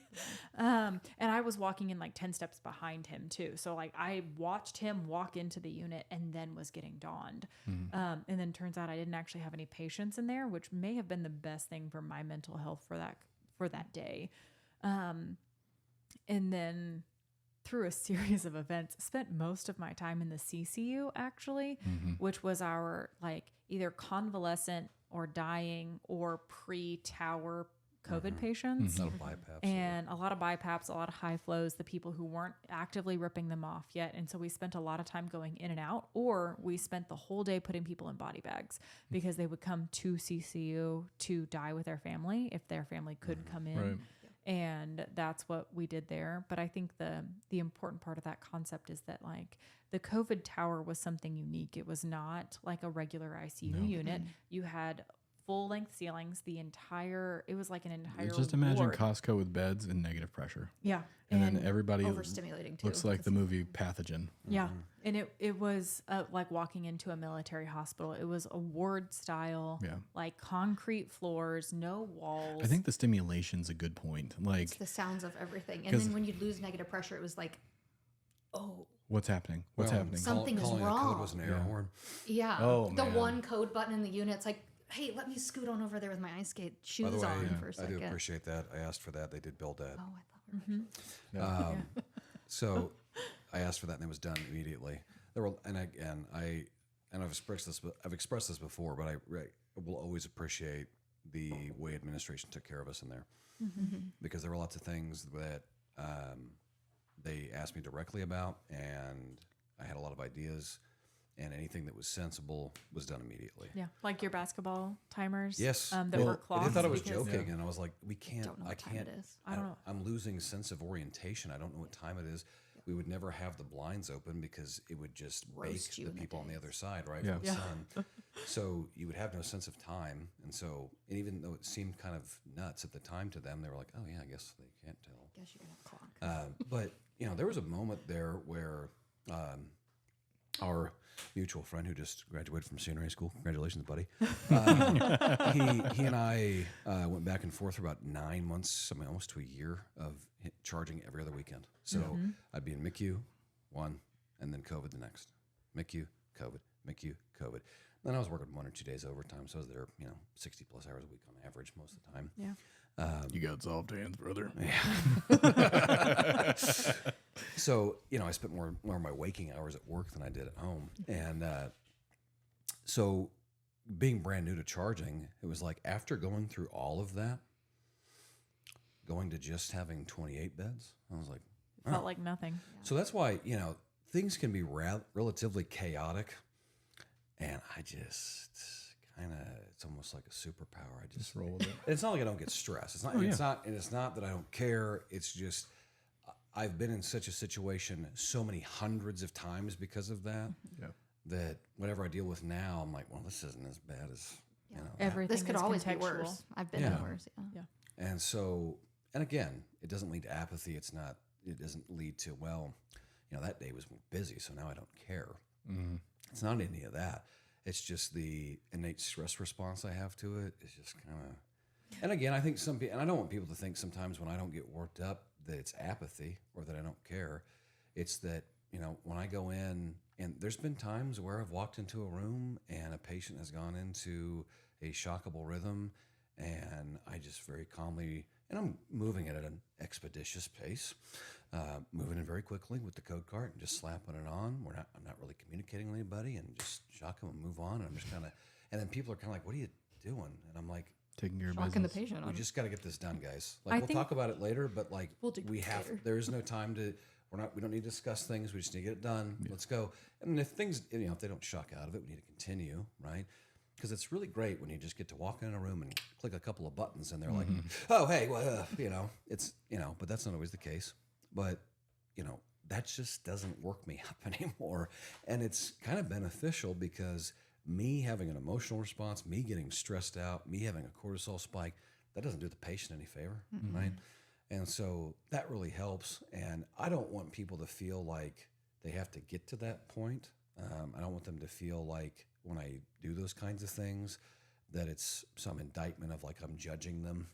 And I was walking in like 10 steps behind him too. So like I watched him walk into the unit and then was getting dawned. And then turns out I didn't actually have any patients in there, which may have been the best thing for my mental health for that day. And then through a series of events, spent most of my time in the CCU actually, which was our like either convalescent or dying or pre-tower COVID patients. A lot of BiPAPs. And a lot of BiPAPs, a lot of high flows, the people who weren't actively ripping them off yet. And so we spent a lot of time going in and out, or we spent the whole day putting people in body bags because they would come to CCU to die with their family if their family could come in. Right. And that's what we did there. But I think the important part of that concept is that like the COVID tower was something unique. It was not like a regular ICU unit. You had full length ceilings, it was like an entire Just imagine ward. Costco with beds and negative pressure. Yeah. And then everybody overstimulating too. looks like the movie Pathogen. Yeah. And it was like walking into a military hospital. It was a ward style, like concrete floors, no walls. I think the stimulation's a good point. Like, It's the sounds of everything. And then when you lose negative pressure, it was like, oh, what's happening? What's happening? Something is calling a code wrong. was an air horn. yeah. Oh, the man. one code button in the unit, it's like, hey, let me scoot on over there with my ice skate By shoes the way, on for a I second. do appreciate that. I asked for that. They did build that. Oh, I thought we were So I asked for that, and it was done immediately. There were, and I've expressed this before, but I will always appreciate the way administration took care of us in there, because there were lots of things that they asked me directly about, and I had a lot of ideas, and anything that was sensible was done immediately. Yeah, like your basketball timers. Yes. That Well, were clocks. they thought I was because- joking, and I was like, "We can't. Don't know I what time it can't. is. I don't know. I'm losing sense of orientation. I don't know what time it is. We would never have the blinds open because it would just Roast bake you the in the people on the days. other side, right? Yeah. From the sun. So you would have no sense of time, and even though it seemed kind of nuts at the time to them, they were like, "Oh yeah, I guess they can't tell." Guess you're gonna clock. But there was a moment there where our mutual friend who just graduated from CNA school. Congratulations, buddy. He and I went back and forth for about 9 months, almost to a year of charging every other weekend. So I'd be in MICU one, and then COVID the next. MICU, COVID, MICU, COVID. Then I was working 1 or 2 days overtime, so I was there, 60 plus hours a week on average most of the time. Yeah. You got soft hands, brother. Yeah. So, I spent more of my waking hours at work than I did at home. And so being brand new to charging, it was like after going through all of that, going to just having 28 beds, I was like, Felt like nothing. So that's why, things can be relatively chaotic. And I just kind of, it's almost like a superpower. I just roll with it. It's not like I don't get stressed. It's not, it's not that I don't care. It's just, I've been in such a situation so many hundreds of times because of that, that whatever I deal with now, I'm like, well, this isn't as bad as, Everything This could is always be contextual. worse. I've been in worse. Yeah. And so, and again, it doesn't lead to apathy. It doesn't lead to, well, that day was busy, so now I don't care. Mm-hmm. It's not any of that. It's just the innate stress response I have to it. It's just kind of, and again, I think some people, and I don't want people to think sometimes when I don't get worked up that it's apathy or that I don't care. It's that, when I go in, and there's been times where I've walked into a room and a patient has gone into a shockable rhythm, and I just very calmly, and I'm moving it at an expeditious pace, moving it very quickly with the code cart and just slapping it on. I'm not really communicating with anybody, and just shock them and move on. And I'm just kind of, and then people are kind of like, "What are you doing?" And I'm like, Taking care of Shocking the business. patient. "We just got to get this done, guys. I Like, we'll think- talk about it later, but like, We'll do we this have. later. There is no time to. We don't need to discuss things. We just need to get it done. Let's go. And if things, if they don't shock out of it, we need to continue, right? Because it's really great when you just get to walk in a room and click a couple of buttons, and they're like, "Oh, hey, well, it's but that's not always the case. But that just doesn't work me up anymore, and it's kind of beneficial because me having an emotional response, me getting stressed out, me having a cortisol spike, that doesn't do the patient any favor, right? And so that really helps. And I don't want people to feel like they have to get to that point. I don't want them to feel like when I do those kinds of things that it's some indictment of like I'm judging them.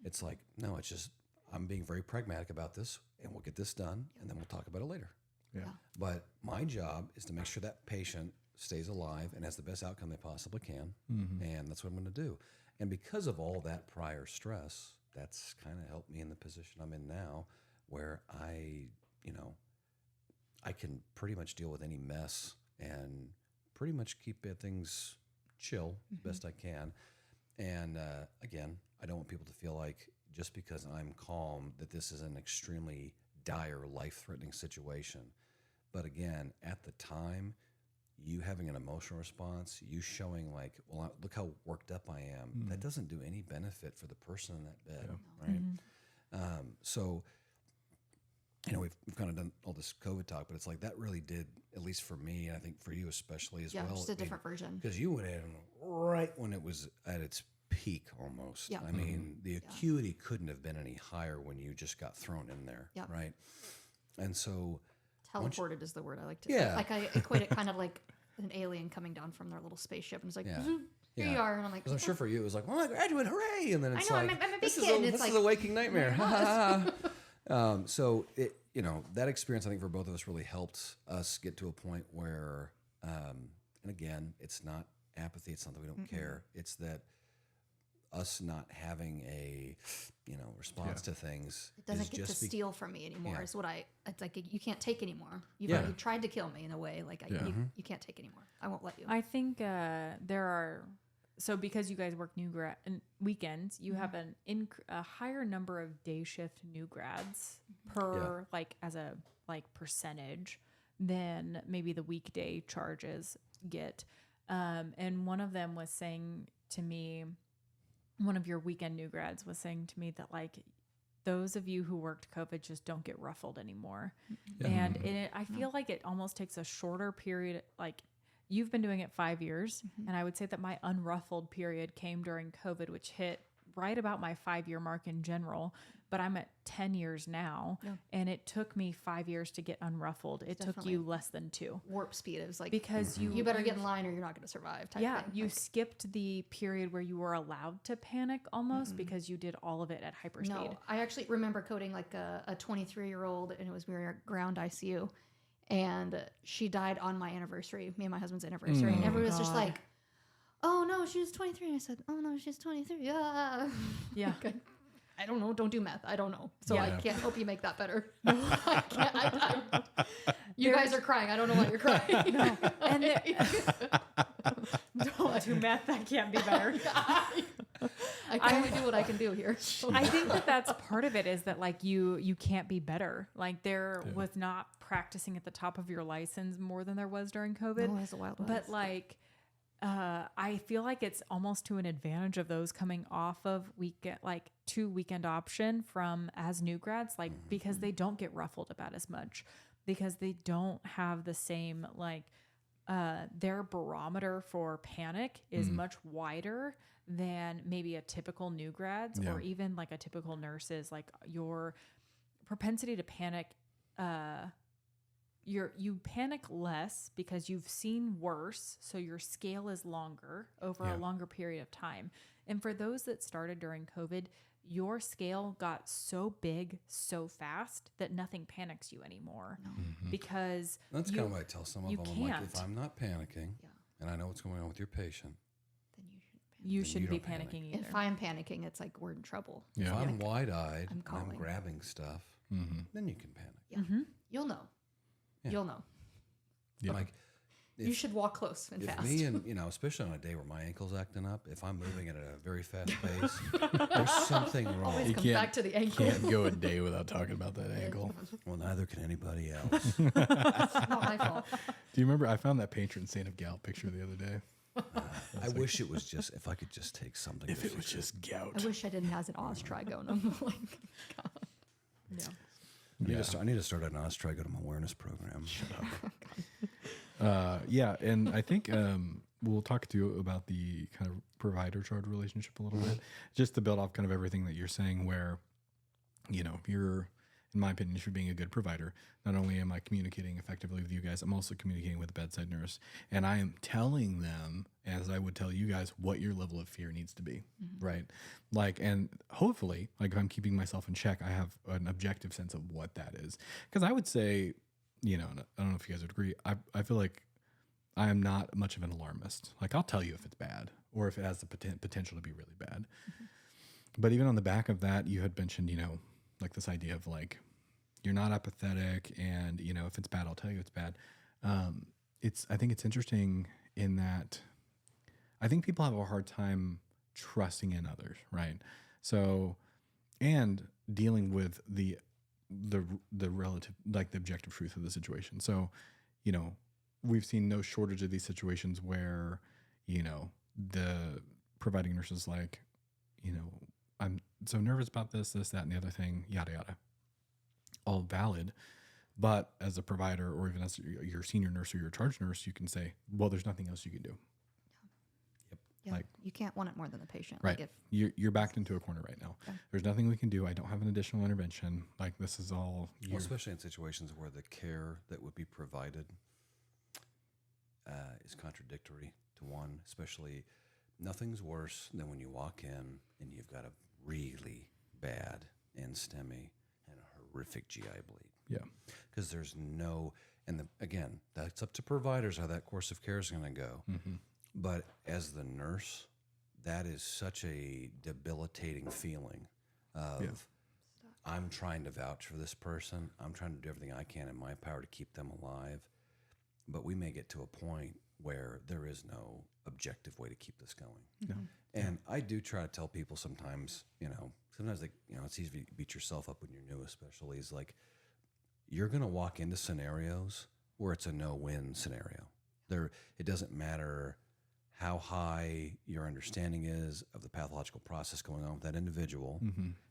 It's like, no, it's just I'm being very pragmatic about this, and we'll get this done, and then we'll talk about it later. Yeah. But my job is to make sure that patient stays alive and has the best outcome they possibly can. And that's what I'm going to do. And because of all that prior stress, that's kind of helped me in the position I'm in now, where I can pretty much deal with any mess and pretty much keep things chill as best I can. And again, I don't want people to feel like just because I'm calm that this is an extremely dire, life-threatening situation. But again, at the time, you having an emotional response, you showing like, well, look how worked up I am, that doesn't do any benefit for the person in that bed, right? So, we've kind of done all this COVID talk, but it's like that really did, at least for me, and I think for you especially as well. Yeah, just a different version. Because you went in right when it was at its peak almost. Yeah. I mean, the acuity couldn't have been any higher when you just got thrown in there, Yeah. right? And so... Teleported is the word I like to Yeah. Like I equate it kind of like an alien coming down from their little spaceship and it's like, Yeah. "Zoom, here Yeah. you are." And I'm like, Because I'm sure for you, it was like, well, I graduated, hooray! And then it's know, like, I'm a big this, kid, and is, it's this like- is a waking nightmare. So, that experience, I think, for both of us really helped us get to a point where, and again, it's not apathy. It's not that we don't care. It's that us not having a, response to things it doesn't is get to just steal from me anymore. Yeah. It's what like you can't take anymore. You've Yeah. already tried to kill me in a way. Like you can't take anymore. I won't let you. I think there are, so because you guys work new grad and weekends, you have a higher number of day shift new grads per as a percentage than maybe the weekday charges get. And one of them was saying to me, one of your weekend new grads was saying to me that those of you who worked COVID just don't get ruffled anymore. And I feel like it almost takes a shorter period. Like you've been doing it 5 years. And I would say that my unruffled period came during COVID, which hit right about my 5-year mark in general. but I'm at 10 years now, and it took me 5 years to get Unruffled. It took you less than 2. Warp speed. It was like, because you better get in line or you're not going to survive. Type thing. You Like, skipped the period where you were allowed to panic almost because you did all of it at hyperspeed. no, I actually remember coding like a 23-year-old, and it was we were in ground ICU, and she died on my anniversary, me and my husband's anniversary, and everyone was just like, "Oh no, she was 23." And I said, "Oh no, she's 23." Yeah. Yeah. Okay. I don't know. Don't do math. I don't know. So Yeah. I can't help you make that better. I can't. You guys are crying. I don't know why you're crying. No. And don't do math. That can't be better. I can only do what I can do here. I think that that's part of it, is that like you can't be better. Like there was not practicing at the top of your license more than there was during COVID. No, it was a Wild West. But like, I feel like it's almost to an advantage of those coming off of like 2 weekend option from as new grads, like because they don't get ruffled about as much, because they don't have the same like their barometer for panic is much wider than maybe a typical new grads or even like a typical nurses. Like your propensity to panic, you panic less because you've seen worse, so your scale is longer over a longer period of time. And for those that started during COVID, your scale got so big so fast that nothing panics you anymore. Because That's kind of what I tell some of you them. I'm like, can't. if I'm not panicking and I know what's going on with your patient, then you then shouldn't you be don't panic. panicking either. if I'm panicking, it's like we're in trouble. if Yeah. I'm wide-eyed I'm and I'm calling. grabbing stuff, then you can panic. Yeah. You'll know. Yeah. You'll know. Yeah. Like, You should walk close and if fast. me and, especially on a day where my ankle's acting up, if I'm moving at a very fast pace, there's something wrong. Always You comes can't- back to the ankle. Can't go a day without talking about that ankle. Well, neither can anybody else. It's not my fault. Do you remember? I found that patron saint of gout picture the other day. I wish it was just, if I could just take something. If to it was fix just gout. I wish I didn't have an ostrigonum. Like, Yeah. I need to start an ostrigonum awareness program. Yeah, and I think we'll talk to you about the kind of provider-charge relationship a little bit, just to build off kind of everything that you're saying, where, you're, in my opinion, if you're being a good provider, not only am I communicating effectively with you guys, I'm also communicating with the bedside nurse, and I am telling them, as I would tell you guys, what your level of fear needs to be, right? Like, and hopefully, like, if I'm keeping myself in check, I have an objective sense of what that is. Because I would say, and I don't know if you guys would agree, I feel like I am not much of an alarmist. Like, I'll tell you if it's bad or if it has the potential to be really bad. But even on the back of that, you had mentioned, like this idea of like, you're not apathetic, and, if it's bad, I'll tell you it's bad. I think it's interesting in that I think people have a hard time trusting in others, right? So, and dealing with the relative, like the objective truth of the situation. So, we've seen no shortage of these situations where, the providing nurse is like, I'm so nervous about this, that, and the other thing, yada, yada. All valid. But as a provider, or even as your senior nurse or your charge nurse, you can say, well, there's nothing else you can do. yeah, Like- you can't want it more than the patient. Right. Like You're backed into a corner right now. Yeah. There's nothing we can do. I don't have an additional intervention. Like, this is all Well, especially in situations where the care that would be provided is contradictory to one, especially nothing's worse than when you walk in and you've got a really bad and STEMI and a horrific GI bleed. Yeah. Because there's no, again, that's up to providers how that course of care is going to go. But as the nurse, that is such a debilitating feeling of, I'm trying to vouch for this person. I'm trying to do everything I can in my power to keep them alive. But we may get to a point where there is no objective way to keep this going. No. And I do try to tell people sometimes, sometimes it's easy to beat yourself up when you're new, especially. Is like, you're going to walk into scenarios where it's a no-win scenario. It doesn't matter how high your understanding is of the pathological process going on with that individual,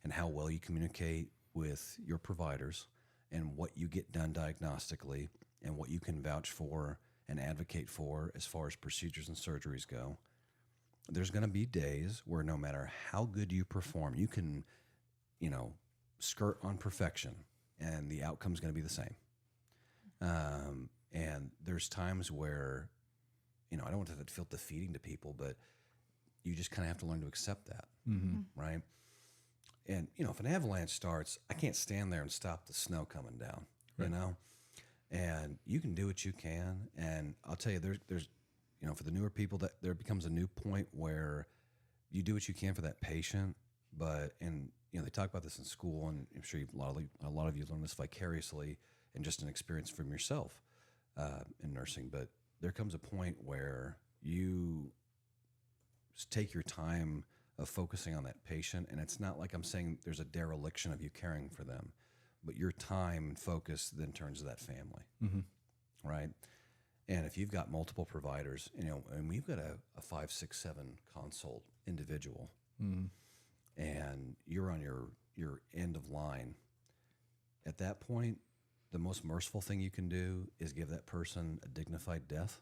and how well you communicate with your providers, and what you get done diagnostically, and what you can vouch for and advocate for as far as procedures and surgeries go. There's going to be days where no matter how good you perform, you can, skirt on perfection, and the outcome's going to be the same. And there's times where, I don't want that to feel defeating to people, but you just kind of have to learn to accept that, right? And, if an avalanche starts, I can't stand there and stop the snow coming down, and you can do what you can. And I'll tell you, there's for the newer people, that there becomes a new point where you do what you can for that patient. But, they talk about this in school, and I'm sure a lot of you learn this vicariously and just an experience from yourself in nursing. But there comes a point where you take your time of focusing on that patient, and it's not like I'm saying there's a dereliction of you caring for them, but your time and focus then turns to that family, right? And if you've got multiple providers, and we've got a 5, 6, 7 consult individual, and you're on your end of line, at that point, the most merciful thing you can do is give that person a dignified death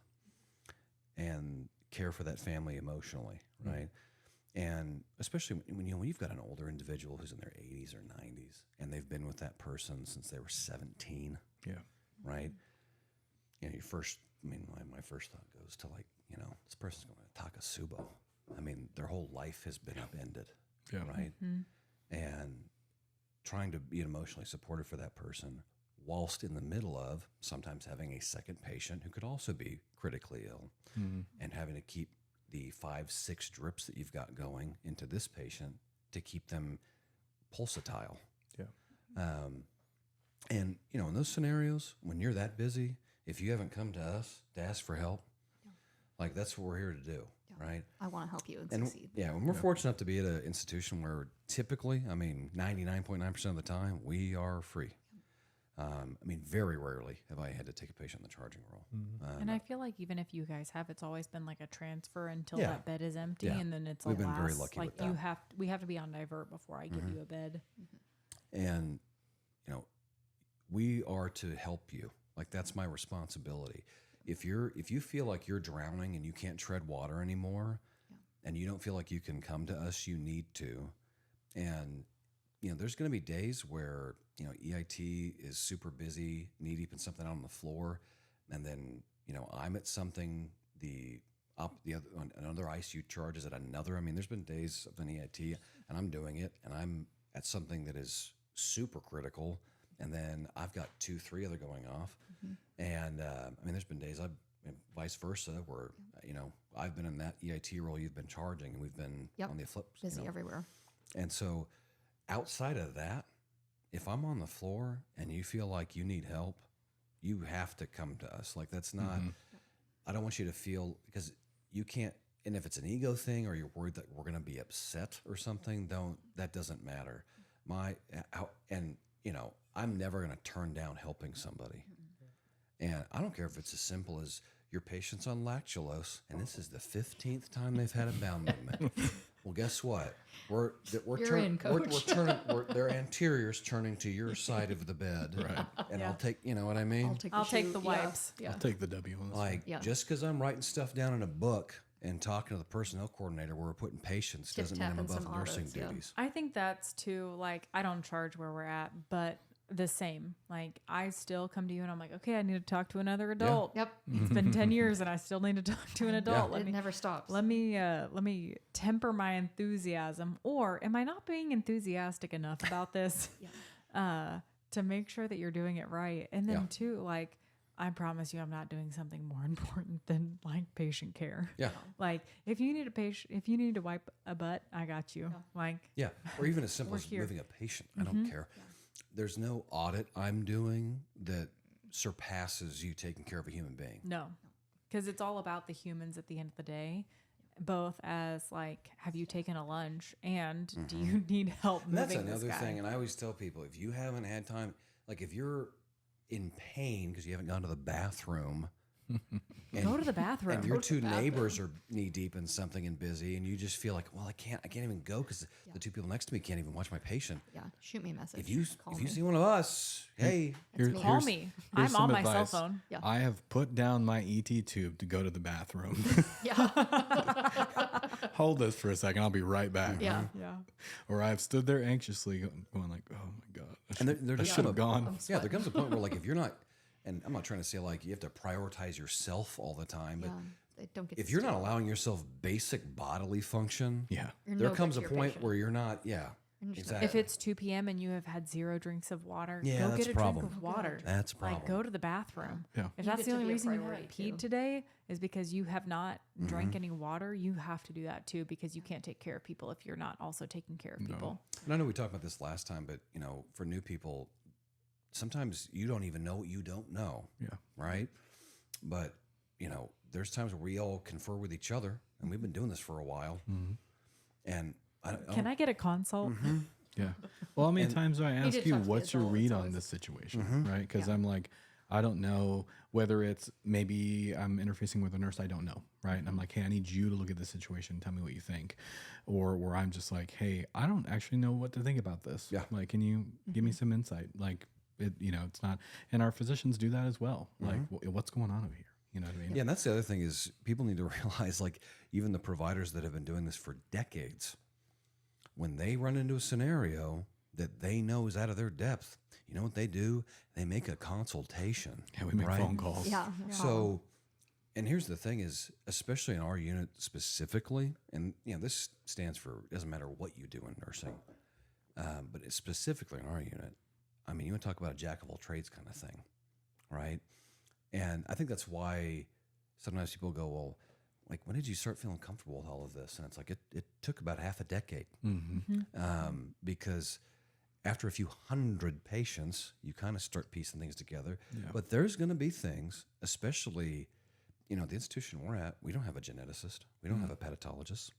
and care for that family emotionally, right? And especially when you've got an older individual who's in their 80s or 90s, and they've been with that person since they were 17, right? Your first, my first thought goes to this person's going to Takasubo. Their whole life has been upended, right? And trying to be emotionally supportive for that person, whilst in the middle of sometimes having a second patient who could also be critically ill, and having to keep the 5, 6 drips that you've got going into this patient to keep them pulsatile. And in those scenarios, when you're that busy, if you haven't come to us to ask for help, that's what we're here to do, right? I want to help you and succeed. And we're fortunate enough to be at an institution where typically, 99.9% of the time, we are free. Very rarely have I had to take a patient in the charging role. And I feel like even if you guys have, it's always been like a transfer until that bed is empty, and then it's We've been very lucky with that. We have to be on divert before I give you a bed. And we are to help you. That's my responsibility. If you feel like you're drowning and you can't tread water anymore, and you don't feel like you can come to us, you need to. And there's going to be days where EIT is super busy, knee deep in something out on the floor, and then I'm at something, another ICU charge is at another. There's been days of an EIT and I'm doing it, and I'm at something that is super critical, and then I've got 2, 3 other going off, and there's been days vice versa where I've been in that EIT role, you've been charging, and we've been on the flip, busy everywhere. And so, outside of that, if I'm on the floor and you feel like you need help, you have to come to us. That's not, I don't want you to feel, because you can't, and if it's an ego thing or you're worried that we're going to be upset or something, that doesn't matter. I'm never going to turn down helping somebody. And I don't care if it's as simple as your patient's on lactulose and this is the 15th time they've had a bowel movement. Well, guess what? We're turning their anterior's turning to your side of the bed, right? And I'll take, what I mean? I'll take the wipes. Yeah. I'll take the W on this. Just because I'm writing stuff down in a book and talking to the personnel coordinator where we're putting patients doesn't mean I'm above nursing duties. I think that's too, I don't charge where we're at, but the same. I still come to you and I'm like, okay, I need to talk to another adult. Yep. It's been 10 years and I still need to talk to an adult. It never stops. Let me temper my enthusiasm, or am I not being enthusiastic enough about this to make sure that you're doing it right? And then too, I promise you, I'm not doing something more important than patient care. Yeah. If you need to wipe a butt, I got you. Or even as simple as moving a patient. I don't care. Yeah. There's no audit I'm doing that surpasses you taking care of a human being. No, because it's all about the humans at the end of the day, both as have you taken a lunch and do you need help moving this guy? That's another thing. And I always tell people, if you haven't had time, if you're in pain because you haven't gone to the bathroom, go to the bathroom. And your two neighbors are knee deep in something and busy, and you just feel like, well, I can't even go because the 2 people next to me can't even watch my patient. Yeah, shoot me a message. If you see one of us, hey, call me. I'm on my cell phone. Yeah. I have put down my ET tube to go to the bathroom. Hold this for a second. I'll be right back. Yeah. Or I've stood there anxiously going oh my And there I does should come have a- gone. Yeah, there comes a point where like if you're not, and I'm not trying to say like you have to prioritize yourself all the time, but They don't get if to you're steal not it. allowing yourself basic bodily function, Yeah. You're there no good comes to a your point patient. where you're not. Yeah, You're just exactly. If it's 2 p.m. and you have had 0 drinks of water, Yeah, go that's get a a problem. drink of water. That's a problem. Like, go to the bathroom. Yeah. If You that's get the to only be a reason you priority, haven't peed too. today is because you have not drank any water, you have to do that too, because you can't take care of people if you're not also taking care of people. And I know we talked about this last time, but you know, for new people, sometimes you don't even know what you don't know. Yeah. Right. But you know, there's times where we all confer with each other, and we've been doing this for a while. And Can I get a consult? Yeah. Well, how many times do I ask did you, talk to the what's your adult, read it's on always- this situation? Right. Because I'm like, I don't know whether it's maybe I'm interfacing with a nurse I don't know. Right. And I'm like, hey, I need you to look at this situation and tell me what you think. Or where I'm just like, hey, I don't actually know what to think about this. Yeah. Like, can you give me some insight? Like, it's not, and our physicians do that as well. Like, what's going on over here? You know what I mean? Yeah, and that's the other thing is people need to realize, like, even the providers that have been doing this for decades, when they run into a scenario that they know is out of their depth, you know what they do? They make a consultation. Yeah, we make right? phone calls. Yeah. So, and here's the thing is, especially in our unit specifically, and you know, this stands for, it doesn't matter what you do in nursing, but it's specifically in our unit. I mean, you want to talk about a jack of all trades kind of thing, right? And I think that's why sometimes people go, well, like, when did you start feeling comfortable with all of this? And it's like, it took about half a decade. Because after a few hundred patients, you kind of start piecing things together. Yeah. But there's going to be things, especially, you know, the institution we're at, we don't have a geneticist. We don't have a peditologist.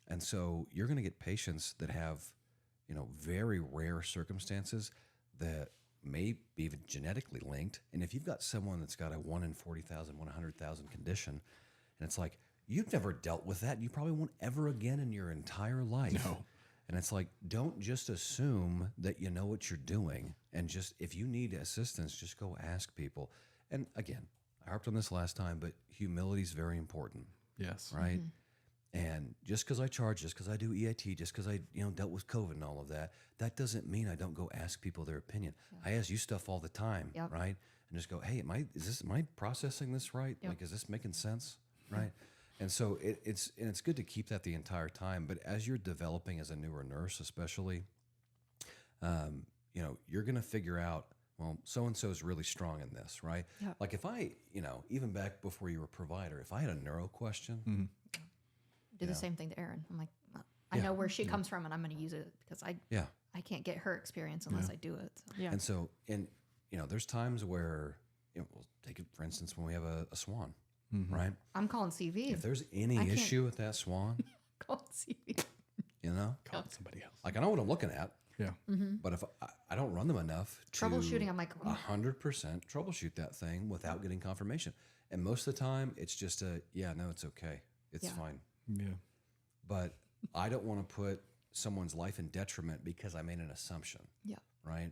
And so you're going to get patients that have, you know, very rare circumstances that may be even genetically linked. And if you've got someone that's got a 1 in 40,000, 1 in 100,000 condition, and it's like, you've never dealt with that, you probably won't ever again in your entire life. No. And it's like, don't just assume that you know what you're doing. And just, if you need assistance, just go ask people. And again, I harped on this last time, but humility is very important, Yes. right? And just because I charge, just because I do EIT, just because I dealt with COVID and all of that, that doesn't mean I don't go ask people their opinion. I ask you stuff all the time, Yep. right? And just go, hey, am I processing this right? Yep. Like, is this making sense, right? And so it's good to keep that the entire time. But as you're developing as a newer nurse, especially, you're going to figure out, well, so-and-so is really strong in this, right? Yeah. Like if I, even back before you were a provider, if I had a neuro question, Do the same thing to Erin. I'm like, I know where she comes from, and I'm going to use it because I can't get her experience unless I do it. So. Yeah. And so, there's times where, we'll take it, for instance, when we have a swan, right? I'm calling CV. If there's any I can't- issue with that swan, Calling CV. Call somebody else. like I know what I'm looking at, Yeah. but if I don't run them enough to Troubleshooting, I'm like, 100% troubleshoot that thing without getting confirmation. And most of the time, it's just it's okay. It's Yeah. fine. Yeah. But I don't want to put someone's life in detriment because I made an assumption, yeah, right?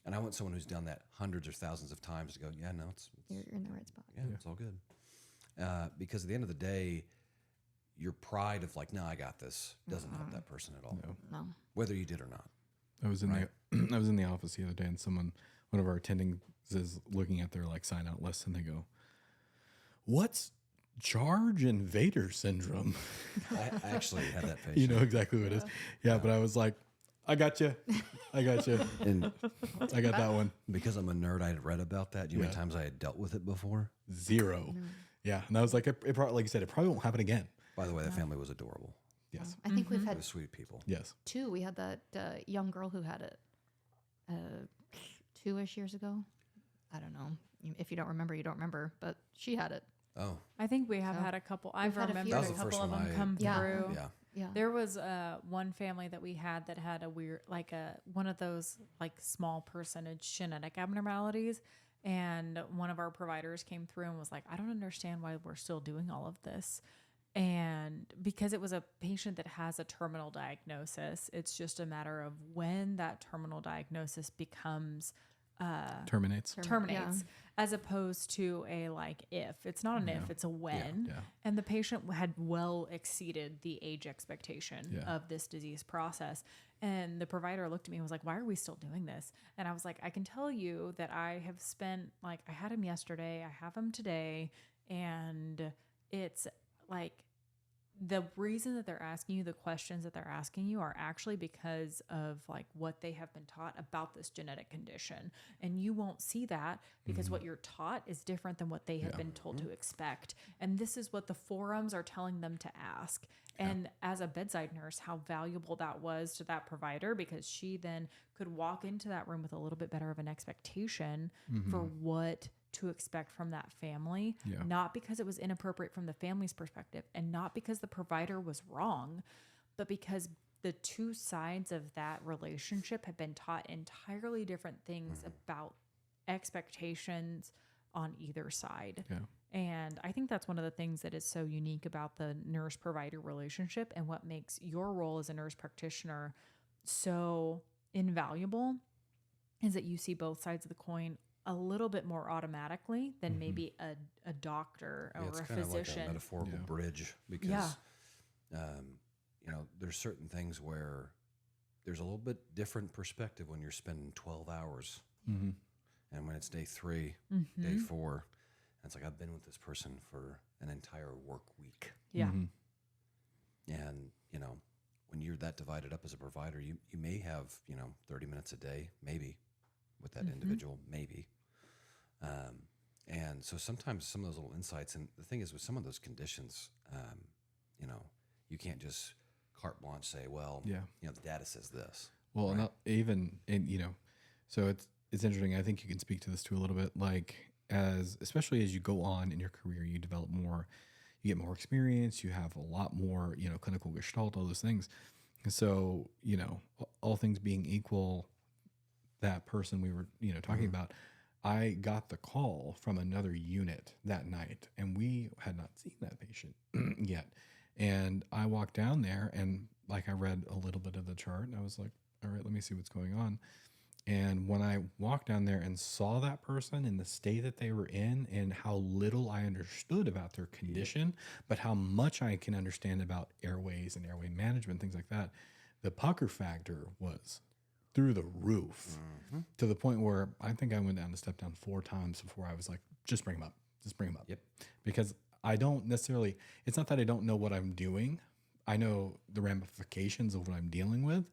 And I want someone who's done that hundreds or thousands of times to go, yeah, no, it's you're in the right spot. it's all good. Because at the end of the day, your pride of like, no, I got this, doesn't help that person at all, No. whether you did or not. I was in I was in the office the other day, and one of our attendings is looking at their like sign out list, and they go, "What's charge invader syndrome?" I actually had that patient. You know exactly what it is. Yeah, but I was like, I got you. I got you. And I got that one. because I'm a nerd, I had read about that. Do you know how many times I had dealt with it before? 0. Yeah, and I was like, it probably, like you said, it probably won't happen again. By the way, that family was adorable. Yes. I think we've They had were sweet people. Yes. 2. We had that young girl who had it 2-ish years ago. I don't know. If you don't remember, you don't remember. But she had it. Oh, I think we have So, had a couple. I've had a few. remembered That a was the couple first of one them I- come Yeah. through. yeah. Yeah. There was one family that we had that had a weird, like one of those like small percentage genetic abnormalities. And one of our providers came through and was like, I don't understand why we're still doing all of this. And because it was a patient that has a terminal diagnosis, it's just a matter of when that terminal diagnosis becomes Terminates. terminates, as opposed to a like if. It's not an if, it's a when. Yeah. And the patient had well exceeded the age expectation Yeah. of this disease process. And the provider looked at me and was like, why are we still doing this? And I was like, I can tell you that I have spent, like, I had him yesterday, I have him today. And it's like, the reason that they're asking you the questions that they're asking you are actually because of like what they have been taught about this genetic condition. And you won't see that because what you're taught is different than what they have been told to expect. And this is what the forums are telling them to ask. And as a bedside nurse, how valuable that was to that provider, because she then could walk into that room with a little bit better of an expectation for what to expect from that family, not because it was inappropriate from the family's perspective and not because the provider was wrong, but because the two sides of that relationship have been taught entirely different things about expectations on either side. And I think that's one of the things that is so unique about the nurse provider relationship, and what makes your role as a nurse practitioner so invaluable is that you see both sides of the coin a little bit more automatically than maybe a doctor or it's a kind physician. of like a metaphorical bridge, because you know, there's certain things where there's a little bit different perspective when you're spending 12 hours and when it's day 3, day 4, and it's like, I've been with this person for an entire work week. And you know, when you're that divided up as a provider, you may have, you know, 30 minutes a day, maybe, with that individual, maybe. And so sometimes some of those little insights, and the thing is with some of those conditions, you know, you can't just carte blanche say, well, you know, the data says this. Well, right? not even, and you know, so it's interesting. I think you can speak to this too a little bit, like especially as you go on in your career, you develop more, you get more experience, you have a lot more, you know, clinical gestalt, all those things. And so, you know, all things being equal, that person we were, you know, talking about, I got the call from another unit that night, and we had not seen that patient yet. And I walked down there, and like I read a little bit of the chart, and I was like, all right, let me see what's going on. And when I walked down there and saw that person in the state that they were in, and how little I understood about their condition, but how much I can understand about airways and airway management, things like that, the pucker factor was through the roof, to the point where I think I went down the step down 4 times before I was like, just bring him up. Just bring him up. Yep. Because I don't necessarily, it's not that I don't know what I'm doing. I know the ramifications of what I'm dealing with,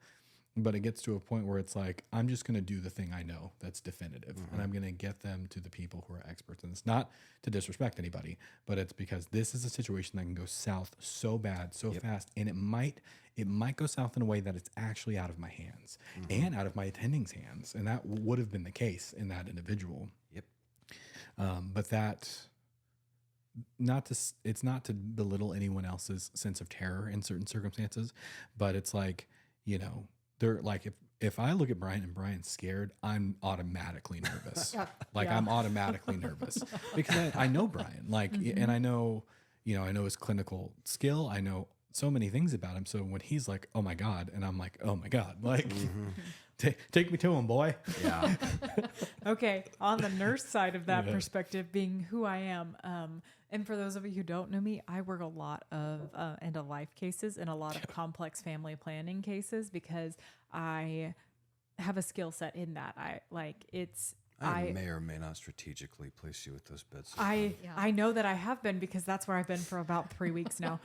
but it gets to a point where it's like, I'm just going to do the thing I know that's definitive, and I'm going to get them to the people who are experts in this. Not to disrespect anybody, but it's because this is a situation that can go south so bad, so fast, and it might go south in a way that it's actually out of my hands and out of my attending's hands, and that would have been the case in that individual. But that, it's not to belittle anyone else's sense of terror in certain circumstances, but it's like, you know, they're like, if I look at Brian and Brian's scared, I'm automatically nervous. I'm automatically nervous because I know Brian, like, and I know, you know, I know his clinical skill. I know so many things about him. So when he's like, oh my God, and I'm like, oh my God, like, take me to him, boy. Yeah. Okay. On the nurse side of that perspective, being who I am, and for those of you who don't know me, I work a lot of end of life cases and a lot of complex family planning cases, because I have a skill set in that. I may or may not strategically place you with those beds. I know that I have been, because that's where I've been for about 3 weeks now.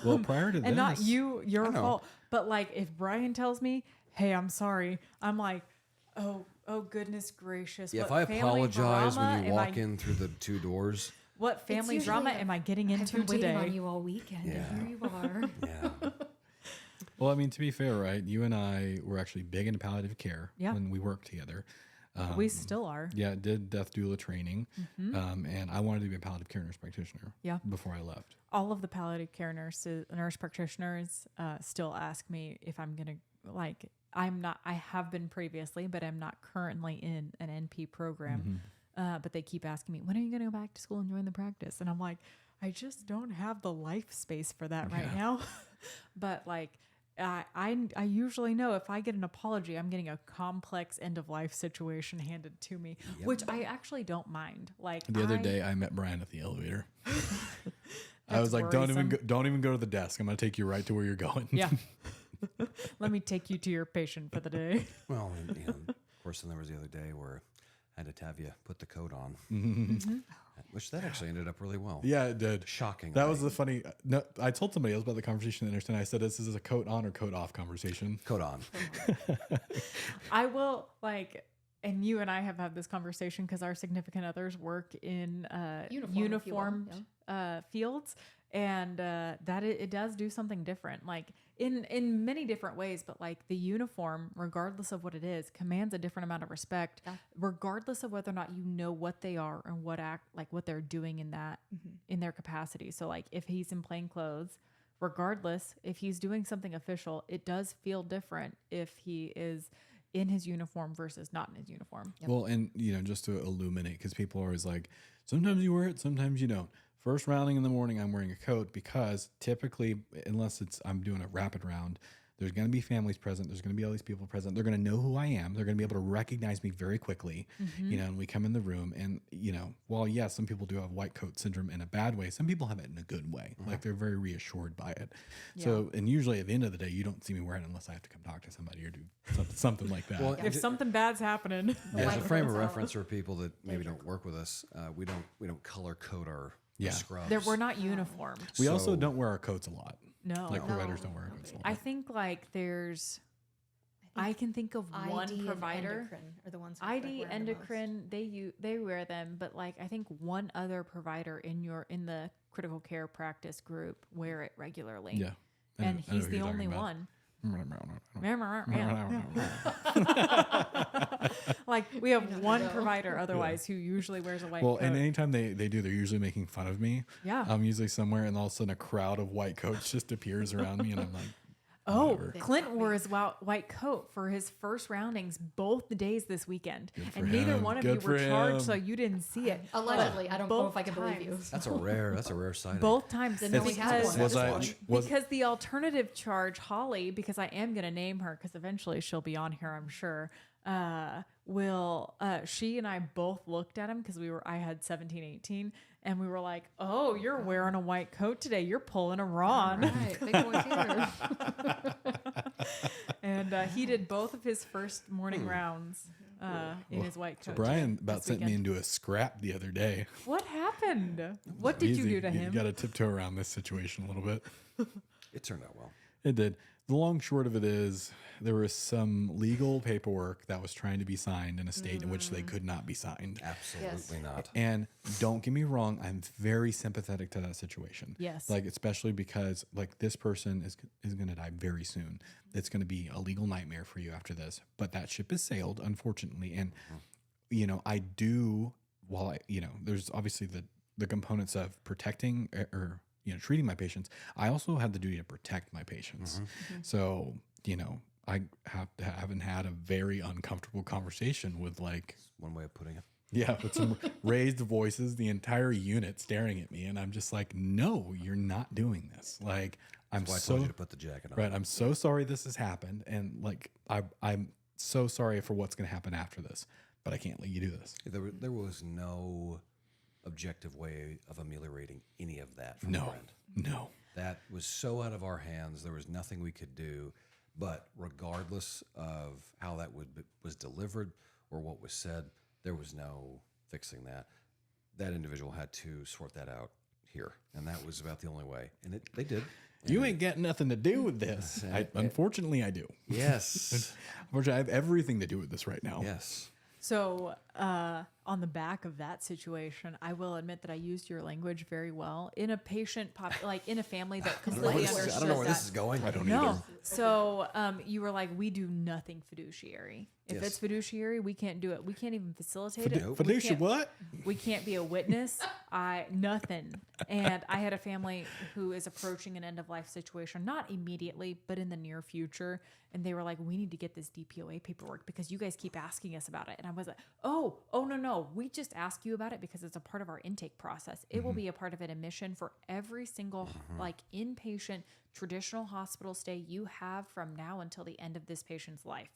Well, prior to this, and not your fault, but like, if Brian tells me, hey, I'm sorry, I'm like, oh goodness gracious. Yeah, what if I apologize when you walk I in through the 2 doors. What family drama am I getting into I've been today? waiting on you all weekend, and here you are. Yeah. Well, I mean, to be fair, right? You and I were actually big into palliative care when we worked together. We still are. Yeah, did death doula training, and I wanted to be a palliative care nurse practitioner. Before I left. All of the palliative care nurse practitioners still ask me if I'm gonna, like, I'm not. I have been previously, but I'm not currently in an NP program. But they keep asking me, when are you gonna go back to school and join the practice? And I'm like, I just don't have the life space for that right now. But like, I usually know if I get an apology, I'm getting a complex end of life situation handed to me, which I actually don't mind. Like, The other day, I met Brian at the elevator. I was like, worrisome. don't even go to the desk. I'm going to take you right to where you're going. Yeah. Let me take you to your patient for the day. Well, and, of course, then there was the other day where I had to have you put the coat on, which that actually ended up really well. Yeah, it did. Shocking. That was the funny. No, I told somebody else about the conversation. I said, "This is a coat on or coat off conversation." coat on. I will and you and I have had this conversation because our significant others work in uniformed fields, and that it does do something different, like in many different ways. But like the uniform, regardless of what it is, commands a different amount of respect, regardless of whether or not you know what they are and what they're doing in that in their capacity. So like if he's in plain clothes, regardless if he's doing something official, it does feel different if he is in his uniform versus not in his uniform. Well, and just to illuminate, because people are always like, sometimes you wear it, sometimes you don't. First rounding in the morning, I'm wearing a coat because typically, unless I'm doing a rapid round, there's going to be families present. There's going to be all these people present. They're going to know who I am. They're going to be able to recognize me very quickly. And we come in the room and, while yes, some people do have white coat syndrome in a bad way, some people have it in a good way. Like they're very reassured by it. Yeah. So, and usually at the end of the day, you don't see me wear it unless I have to come talk to somebody or do something like that. Well, If something bad's happening. As a frame of reference for people that maybe don't work with us, we don't color code our scrubs. We're not uniformed. We also don't wear our coats a lot. No. Like providers don't wear our coats a lot. I think I can think of one ID provider. and endocrine are the ones. ID, endocrine, they wear them, but like I think one other provider in the critical care practice group wear it regularly. Yeah. And I know he's who the you're only talking about. one. Like we have one provider otherwise who usually wears a white coat. And anytime they do, they're usually making fun of me. Yeah. I'm usually somewhere and all of a sudden a crowd of white coats just appears around me and I'm like, oh, whatever. Clint wore his white coat for his first roundings both the days this weekend. for And neither him. one of Good you for were charged, him. so you didn't see it. Allegedly, I don't know both if I can believe you. times- That's a rare sighting. Both times. Didn't know we had one. Because the alternative charge, Holly, because I am going to name her because eventually she'll be on here, I'm sure, she and I both looked at him because I had 17, 18, and we were like, oh, you're wearing a white coat today. You're pulling a Ron. Right, big boys here. And he did both of his first morning rounds in his white coat. Brian about this sent me weekend. into a scrap the other day. What happened? What did you do to him? You got to tiptoe around this situation a little bit. It turned out well. It did. The long short of it is there was some legal paperwork that was trying to be signed in a state in which they could not be signed. Absolutely not. And don't get me wrong, I'm very sympathetic to that situation. Yes. Like, especially because like this person is going to die very soon. It's going to be a legal nightmare for you after this, but that ship has sailed, unfortunately. And, I do, there's obviously the components of protecting or treating my patients. I also have the duty to protect my patients. So, I haven't had a very uncomfortable conversation with One way of putting it. with some raised voices, the entire unit staring at me. And I'm just like, no, you're not doing this. Like, I told you to put the jacket on. right. I'm so sorry this has happened. And like, I'm so sorry for what's going to happen after this, but I can't let you do this. There was no objective way of ameliorating any of that from our end. No. That was so out of our hands. There was nothing we could do. But regardless of how that was delivered or what was said, there was no fixing that. That individual had to sort that out here, and that was about the only way. And they did. You ain't got nothing to do with this. Unfortunately, I do. Yes. Unfortunately, I have everything to do with this right now. Yes. So, on the back of that situation, I will admit that I used your language very well in a patient in a family that completely understood I don't know where that. this is going. I don't No. either. So, you were like, we do nothing fiduciary. If Yes. it's fiduciary, we can't do it. We can't even facilitate it. We Fiducia, can't- what? We can't be a witness. Nothing. And I had a family who is approaching an end of life situation, not immediately, but in the near future. And they were like, we need to get this DPOA paperwork because you guys keep asking us about it. And I was like, oh, no. We just ask you about it because it's a part of our intake process. It will be a part of an admission for every single inpatient traditional hospital stay you have from now until the end of this patient's life.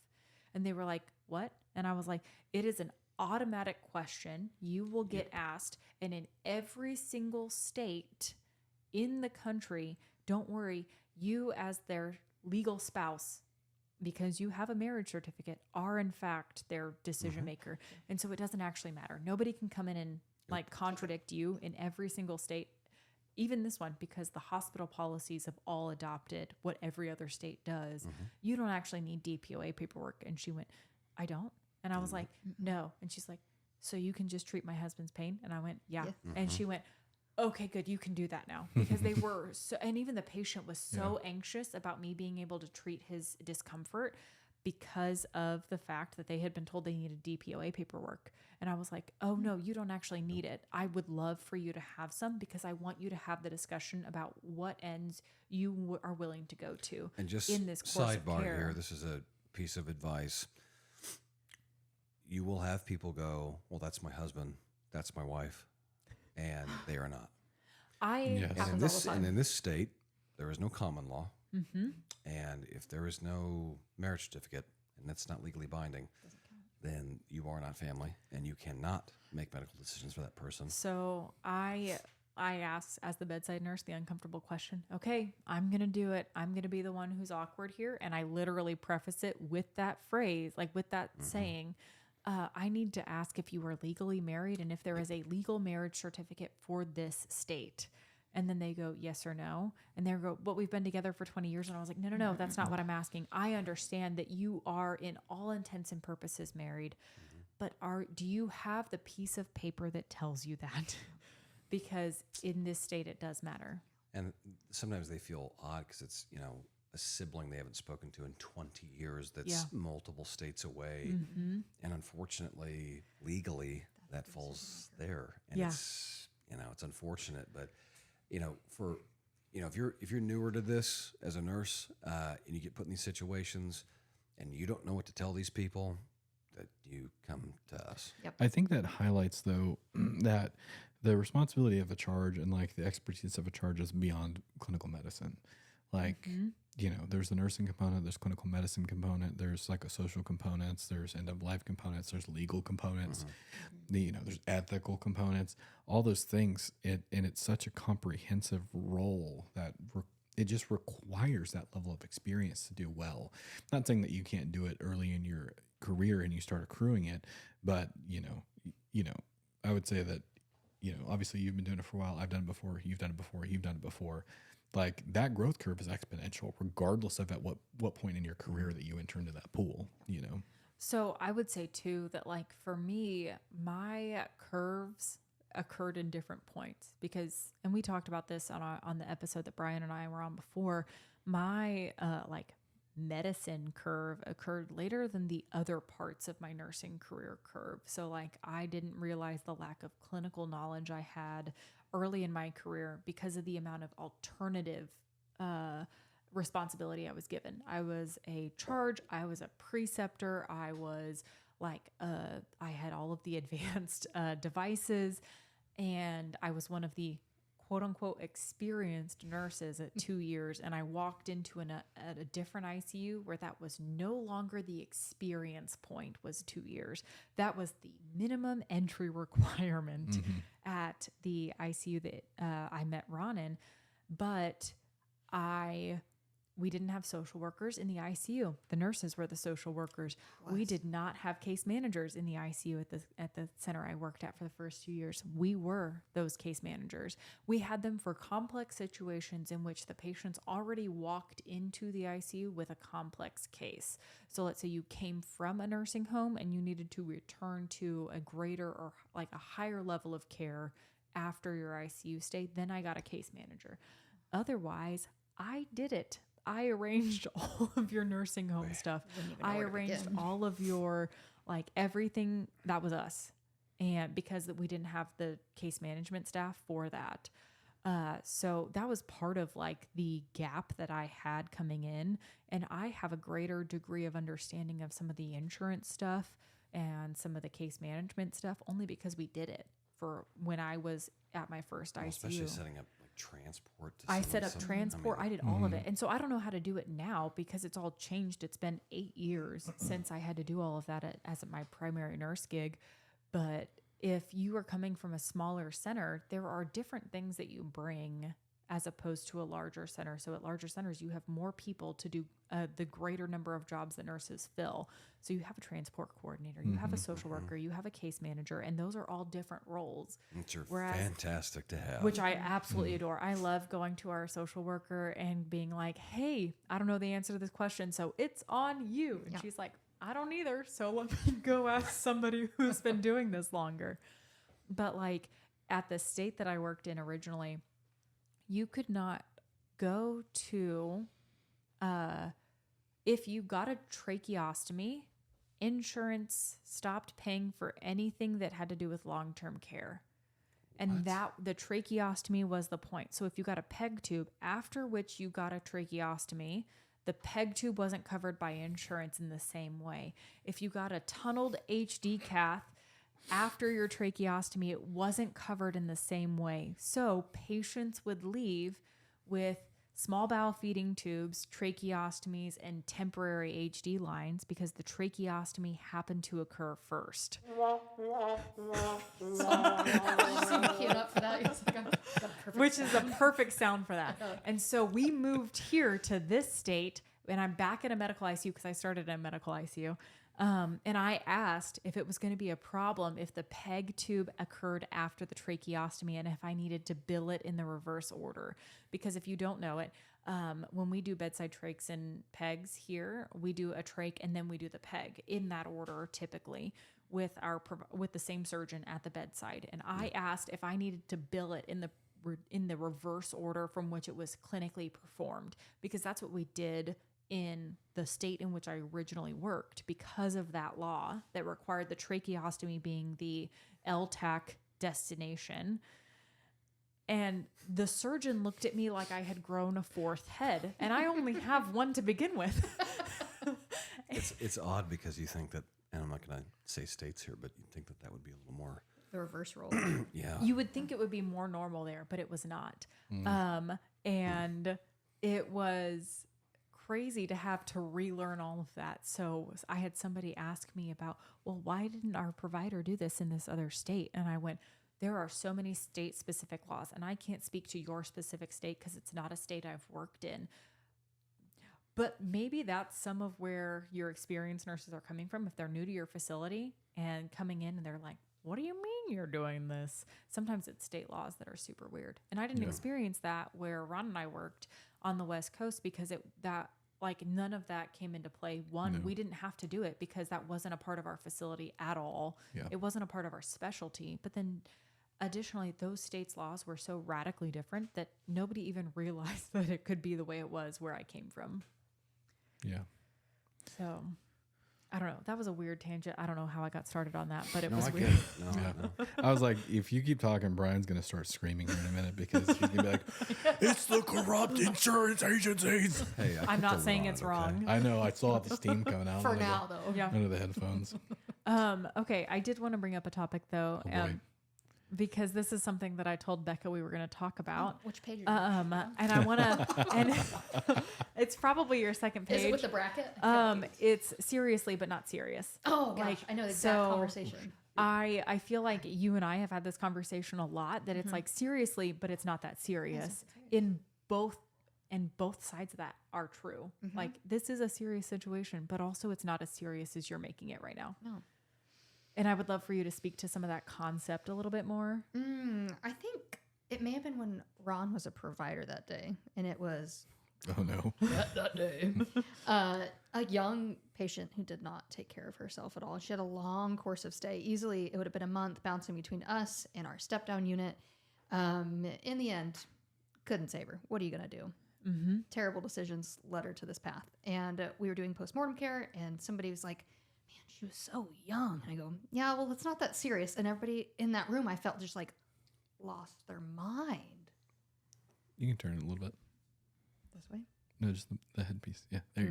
And they were like, what? And I was like, it is an automatic question you will get asked. And in every single state in the country, don't worry, you as their legal spouse, because you have a marriage certificate, are in fact their decision maker. And so it doesn't actually matter. Nobody can come in and like contradict you in every single state, even this one, because the hospital policies have all adopted what every other state does. You don't actually need DPOA paperwork. And she went, I don't. And I was like, no. And she's like, so you can just treat my husband's pain? And I went, yeah. And she went, okay, good. You can do that now, because they were so, and even the patient was so anxious about me being able to treat his discomfort because of the fact that they had been told they needed DPOA paperwork. And I was like, oh no, you don't actually need it. I would love for you to have some, because I want you to have the discussion about what ends you are willing to go to. And just in this course of sidebar care. here, this is a piece of advice. You will have people go, well, that's my husband, that's my wife, and they are not. Yes. And Happens all the time. in this state, there is no common law. And if there is no marriage certificate and that's not legally binding, then you are not family and you cannot make medical decisions for that person. So I asked, as the bedside nurse, the uncomfortable question. Okay, I'm going to do it. I'm going to be the one who's awkward here. And I literally preface it with that phrase, like with that saying, I need to ask if you are legally married and if there is a legal marriage certificate for this state. And then they go, yes or no. And they go, but we've been together for 20 years. And I was like, no, that's not what I'm asking. I understand that you are in all intents and purposes married, but do you have the piece of paper that tells you that? Because in this state, it does matter. And sometimes they feel odd because it's, a sibling they haven't spoken to in 20 years that's multiple states away. And unfortunately, legally, that falls there. And it's unfortunate, but if you're newer to this as a nurse, and you get put in these situations and you don't know what to tell these people, that you come to us. Yep. I think that highlights, though, that the responsibility of a charge and like the expertise of a charge is beyond clinical medicine. Like, there's the nursing component, there's clinical medicine component, there's psychosocial components, there's end of life components, there's legal components, there's ethical components, all those things. And it's such a comprehensive role that it just requires that level of experience to do well. Not saying that you can't do it early in your career and you start accruing it, but I would say that, obviously you've been doing it for a while. I've done it before. You've done it before. You've done it before. Like that growth curve is exponential, regardless of at what point in your career that you enter into that pool, So I would say too that like for me, my curves occurred in different points because, and we talked about this on the episode that Brian and I were on before. My medicine curve occurred later than the other parts of my nursing career curve. So like I didn't realize the lack of clinical knowledge I had early in my career because of the amount of alternative responsibility I was given. I was a charge, I was a preceptor, I was like I had all of the advanced devices, and I was one of the quote unquote experienced nurses at 2 years. And I walked into a different ICU where that was no longer the experience point, was 2 years. That was the minimum entry requirement at the ICU that I met Ron in. But we didn't have social workers in the ICU. The nurses were the social workers. We did not have case managers in the ICU at the center I worked at for the first 2 years. We were those case managers. We had them for complex situations in which the patients already walked into the ICU with a complex case. So let's say you came from a nursing home and you needed to return to a greater or like a higher level of care after your ICU stay, then I got a case manager. Otherwise, I did it. I arranged all of your nursing home stuff. I arranged all of your, like everything. That was us. And because we didn't have the case management staff for that. So that was part of like the gap that I had coming in. And I have a greater degree of understanding of some of the insurance stuff and some of the case management stuff only because we did it for when I was at my first ICU. Especially setting up transport. I set up transport. I did all of it. And so I don't know how to do it now because it's all changed. It's been 8 years since I had to do all of that as my primary nurse gig. But if you are coming from a smaller center, there are different things that you bring as opposed to a larger center. So at larger centers, you have more people to do the greater number of jobs that nurses fill. So you have a transport coordinator, you have a social worker, you have a case manager, and those are all different roles. Which are fantastic to have. Which I absolutely adore. I love going to our social worker and being like, hey, I don't know the answer to this question, so it's on you. And she's like, I don't either, so let me go ask somebody who's been doing this longer. But like at the state that I worked in originally, you could not go to, if you got a tracheostomy, insurance stopped paying for anything that had to do with long-term care. And that the tracheostomy was the point. So if you got a PEG tube, after which you got a tracheostomy, the PEG tube wasn't covered by insurance in the same way. If you got a tunneled HD cath, after your tracheostomy, it wasn't covered in the same way. So patients would leave with small bowel feeding tubes, tracheostomies, and temporary HD lines because the tracheostomy happened to occur first. Which is a perfect sound for that. And so we moved here to this state, and I'm back in a medical ICU because I started in a medical ICU. And I asked if it was going to be a problem if the PEG tube occurred after the tracheostomy and if I needed to bill it in the reverse order. Because if you don't know it, when we do bedside trachs and PEGs here, we do a trach and then we do the PEG in that order typically with the same surgeon at the bedside. And I asked if I needed to bill it in the reverse order from which it was clinically performed, because that's what we did in the state in which I originally worked because of that law that required the tracheostomy being the LTAC destination. And the surgeon looked at me like I had grown a fourth head, and I only have one to begin with. It's odd because you think that, and I'm not going to say states here, but you think that would be a little more The reverse role. Yeah. You would think it would be more normal there, but it was not. And it was crazy to have to relearn all of that. So I had somebody ask me about, well, why didn't our provider do this in this other state? And I went, there are so many state specific laws, and I can't speak to your specific state because it's not a state I've worked in. But maybe that's some of where your experienced nurses are coming from. If they're new to your facility and coming in and they're like, what do you mean you're doing this? Sometimes it's state laws that are super weird. And I didn't experience that where Ron and I worked on the West Coast because none of that came into play. One, we didn't have to do it because that wasn't a part of our facility at all. Yeah. It wasn't a part of our specialty. But then additionally, those states' laws were so radically different that nobody even realized that it could be the way it was where I came from. Yeah. So I don't know. That was a weird tangent. I don't know how I got started on that, but it was weird. No. I was like, if you keep talking, Brian's going to start screaming here in a minute because he's going to be like, it's the corrupt insurance agencies. Hey, I'm not saying it's wrong. I know. I saw the steam coming out. For now, though. Yeah. Under the headphones. Okay. I did want to bring up a topic, though. Oh, boy. Because this is something that I told Becca we were going to talk about. Which page are you on? And I want to, and it's probably your second page. Is it with the bracket? It's seriously, but not serious. Oh, gosh. I know the exact conversation. I feel like you and I have had this conversation a lot that it's like seriously, but it's not that serious. And both sides of that are true. Like this is a serious situation, but also it's not as serious as you're making it right now. No. And I would love for you to speak to some of that concept a little bit more. I think it may have been when Ron was a provider that day, and it was Oh, no. that day. A young patient who did not take care of herself at all. She had a long course of stay. Easily, it would have been a month bouncing between us and our step-down unit. In the end, couldn't save her. What are you going to do? Terrible decisions led her to this path. And we were doing postmortem care, and somebody was like, she was so young. And I go, yeah, well, it's not that serious. And everybody in that room, I felt just like lost their mind. You can turn it a little bit. This way? No, just the headpiece. Yeah, there you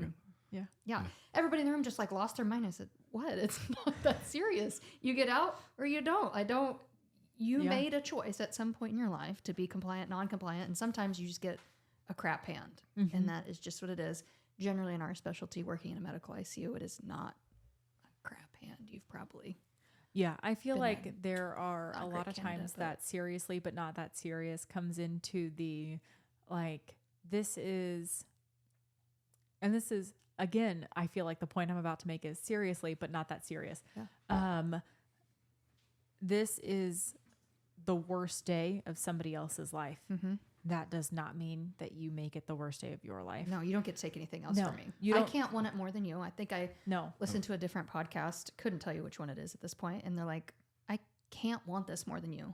go. Yeah. Everybody in the room just like lost their mind. I said, what? It's not that serious. You get out or you don't. You made a choice at some point in your life to be compliant, non-compliant. And sometimes you just get a crap hand. And that is just what it is. Generally in our specialty, working in a medical ICU, it is not crap hand. You've probably I feel like there are a lot of times that seriously but not that serious comes into the like this is, again, I feel like the point I'm about to make is seriously, but not that serious. Yeah. This is the worst day of somebody else's life. Mm-hmm. That does not mean that you make it the worst day of your life. No, you don't get to take anything else No, from me. you I don't- can't want it more than you. I think I No. listened to a different podcast. Couldn't tell you which one it is at this point. And they're like, I can't want this more than you.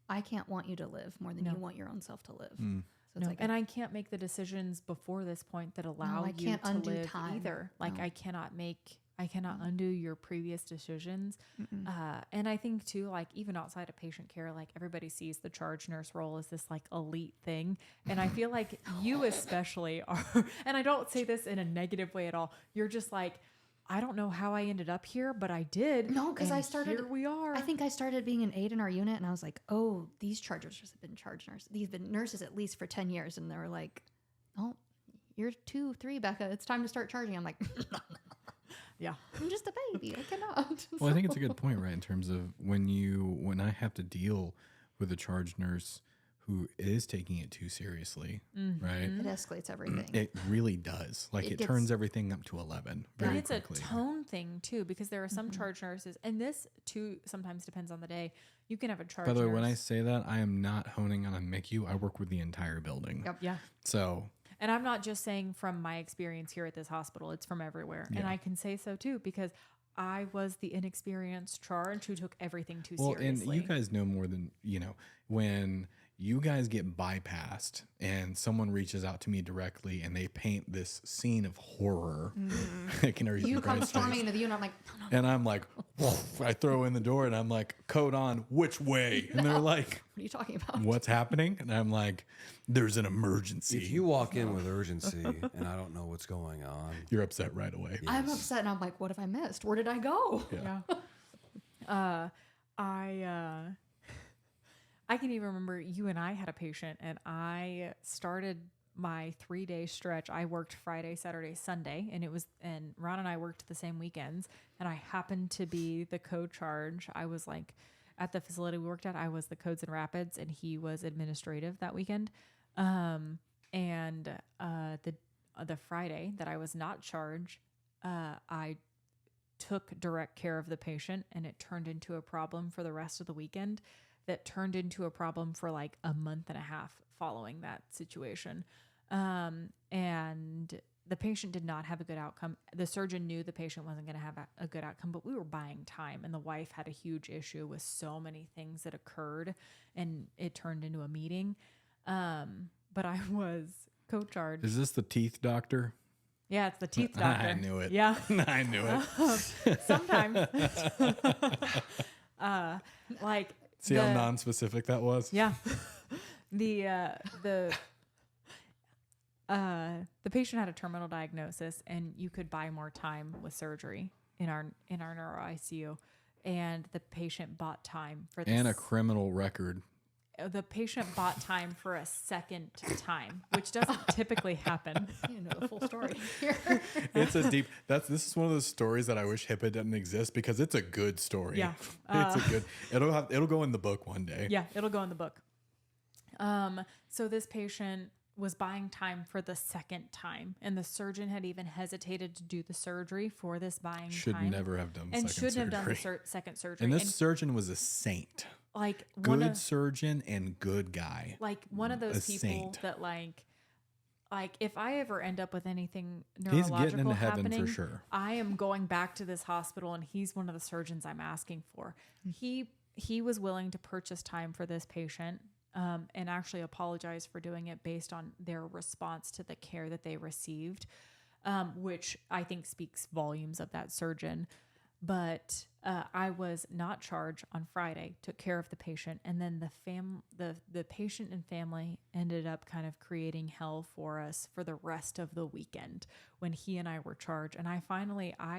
I can't want you to live more than No. you want your own self to live. Mm. So it's No, like, and I can't make the decisions before this point that allow I you can't to undo live time. either. Like No. I cannot undo your previous decisions. And I think too, like even outside of patient care, like everybody sees the charge nurse role as this like elite thing. And I feel like you especially are, and I don't say this in a negative way at all. You're just like, I don't know how I ended up here, but I did. No, because I and started. Here we are. I think I started being an aide in our unit, and I was like, "Oh, these charge nurses have been charge nurses. These have been nurses at least for 10 years." And they were like, "Oh, you're 2, 3, Becca. It's time to start charging." I'm like, Yeah. "I'm just a baby. I cannot." Well, I think it's a good point, right? In terms of when I have to deal with a charge nurse who is taking it too seriously, right? It escalates everything. It really does. Like It it gets- turns everything up to 11 very And it's quickly. a tone thing too, because there are some charge nurses, and this too sometimes depends on the day. You can have a charge By the way, nurse. when I say that, I am not honing on a MICU. I work with the entire building. Yep. Yeah. So And I'm not just saying from my experience here at this hospital, it's from everywhere. And Yeah. I can say so too, because I was the inexperienced charge who took everything too well, seriously. and you guys know more than when you guys get bypassed and someone reaches out to me directly and they paint this scene of horror. I can already see You come Brian's storming face. into the unit. I'm like, "No, no, And I'm like, I throw in the door and I'm like, code on, which way? And they're like, what are you talking about?" what's happening? And I'm like, there's an emergency. If you walk in with urgency and I don't know what's going on, You're upset right away. I'm upset, and I'm like, "What have I missed? Where did I go?" Yeah. I can even remember you and I had a patient, and I started my 3-day stretch. I worked Friday, Saturday, Sunday, and Ron and I worked the same weekends, and I happened to be the co-charge. I was like, at the facility we worked at, I was the codes and rapids, and he was administrative that weekend. The Friday that I was not charged, I took direct care of the patient, and it turned into a problem for the rest of the weekend that turned into a problem for like a month and a half following that situation. And the patient did not have a good outcome. The surgeon knew the patient wasn't going to have a good outcome, but we were buying time, and the wife had a huge issue with so many things that occurred, and it turned into a meeting. But I was co-charged. Is this the teeth doctor? Yeah, it's the teeth doctor. I knew it. Yeah. I knew it. Sometimes. Like See how non-specific that was? yeah. The patient had a terminal diagnosis, and you could buy more time with surgery in our neuro ICU, and the patient bought time for this. And a criminal record. The patient bought time for a second time, which doesn't typically happen. You know the full story here. It's a deep. This is one of those stories that I wish HIPAA didn't exist because it's a good story. Yeah. It's a good. It'll go in the book one day. Yeah, it'll go in the book. So this patient was buying time for the second time, and the surgeon had even hesitated to do the surgery for this buying Should time. never have done. And second shouldn't have done surgery. the second surgery. And this surgeon was a saint. like Good surgeon and good guy. one of those a people saint. that like if I ever end up with anything He's neurological getting into heaven happening, for sure. I am going back to this hospital, and he's one of the surgeons I'm asking for. He was willing to purchase time for this patient, and actually apologize for doing it based on their response to the care that they received, which I think speaks volumes of that surgeon. But I was not charged on Friday, took care of the patient, and then the patient and family ended up kind of creating hell for us for the rest of the weekend when he and I were charged. And I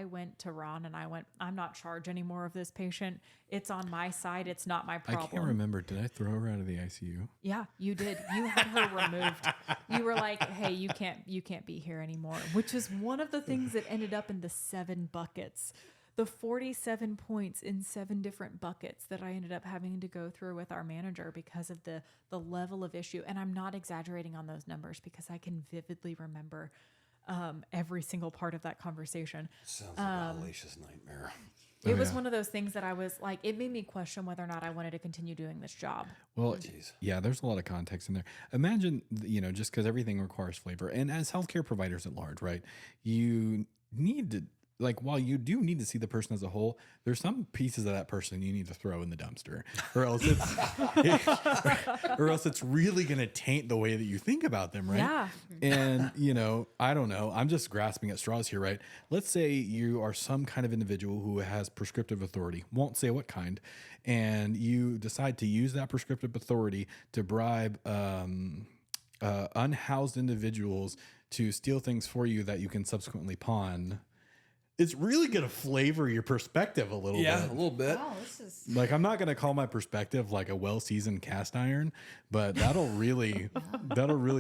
went to Ron and I went, I'm not charged anymore of this patient. It's on my side. It's not my problem. I can't remember. Did I throw her out of the ICU? Yeah, you did. You had her removed. You were like, hey, you can't be here anymore, which is one of the things that ended up in the 7 buckets the 47 points in 7 different buckets that I ended up having to go through with our manager because of the level of issue. And I'm not exaggerating on those numbers because I can vividly remember every single part of that conversation. Sounds like a hellacious nightmare. It was one of those things that I was like, it made me question whether or not I wanted to continue doing this job. Well, yeah, there's a lot of context in there. Imagine, just because everything requires flavor. And as healthcare providers at large, right, you need to, while you do need to see the person as a whole, there's some pieces of that person you need to throw in the dumpster, or else it's really going to taint the way that you think about them, right? Yeah. And, I don't know. I'm just grasping at straws here, right? Let's say you are some kind of individual who has prescriptive authority, won't say what kind, and you decide to use that prescriptive authority to bribe unhoused individuals to steal things for you that you can subsequently pawn. It's really going to flavor your perspective a little bit. Yeah, a little bit. Wow, this is I'm not going to call my perspective like a well-seasoned cast iron, but that'll really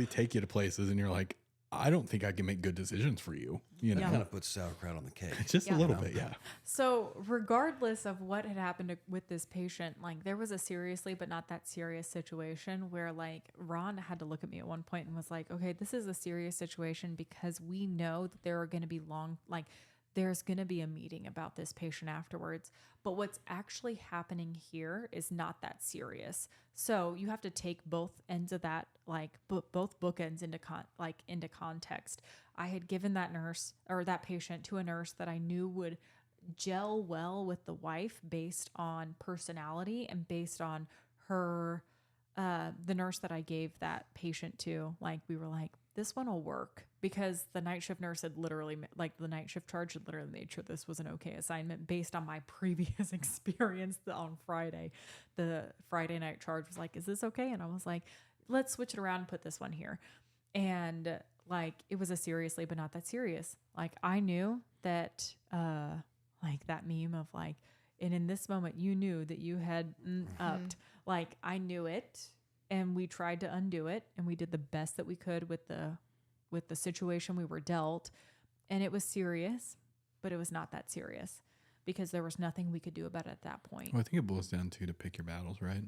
take you to places, and you're like, I don't think I can make good decisions for you. Kind of puts sauerkraut on the cake. Just a little bit, yeah. So regardless of what had happened with this patient, there was a seriously but not that serious situation where Ron had to look at me at one point and was like, okay, this is a serious situation because we know that there are going to be there's going to be a meeting about this patient afterwards. But what's actually happening here is not that serious. So you have to take both ends of that, both bookends into context. I had given that nurse or that patient to a nurse that I knew would gel well with the wife based on personality and based on her, the nurse that I gave that patient to. We were like, this one will work, because the night shift nurse had literally, the night shift charge had literally made sure this was an okay assignment based on my previous experience on Friday. The Friday night charge was like, is this okay? And I was like, let's switch it around and put this one here. And it was a seriously, but not that serious. I knew that, that meme of and in this moment you knew that you had upped. I knew it. And we tried to undo it, and we did the best that we could with the situation we were dealt. And it was serious, but it was not that serious because there was nothing we could do about it at that point. Well, I think it boils down to pick your battles, right?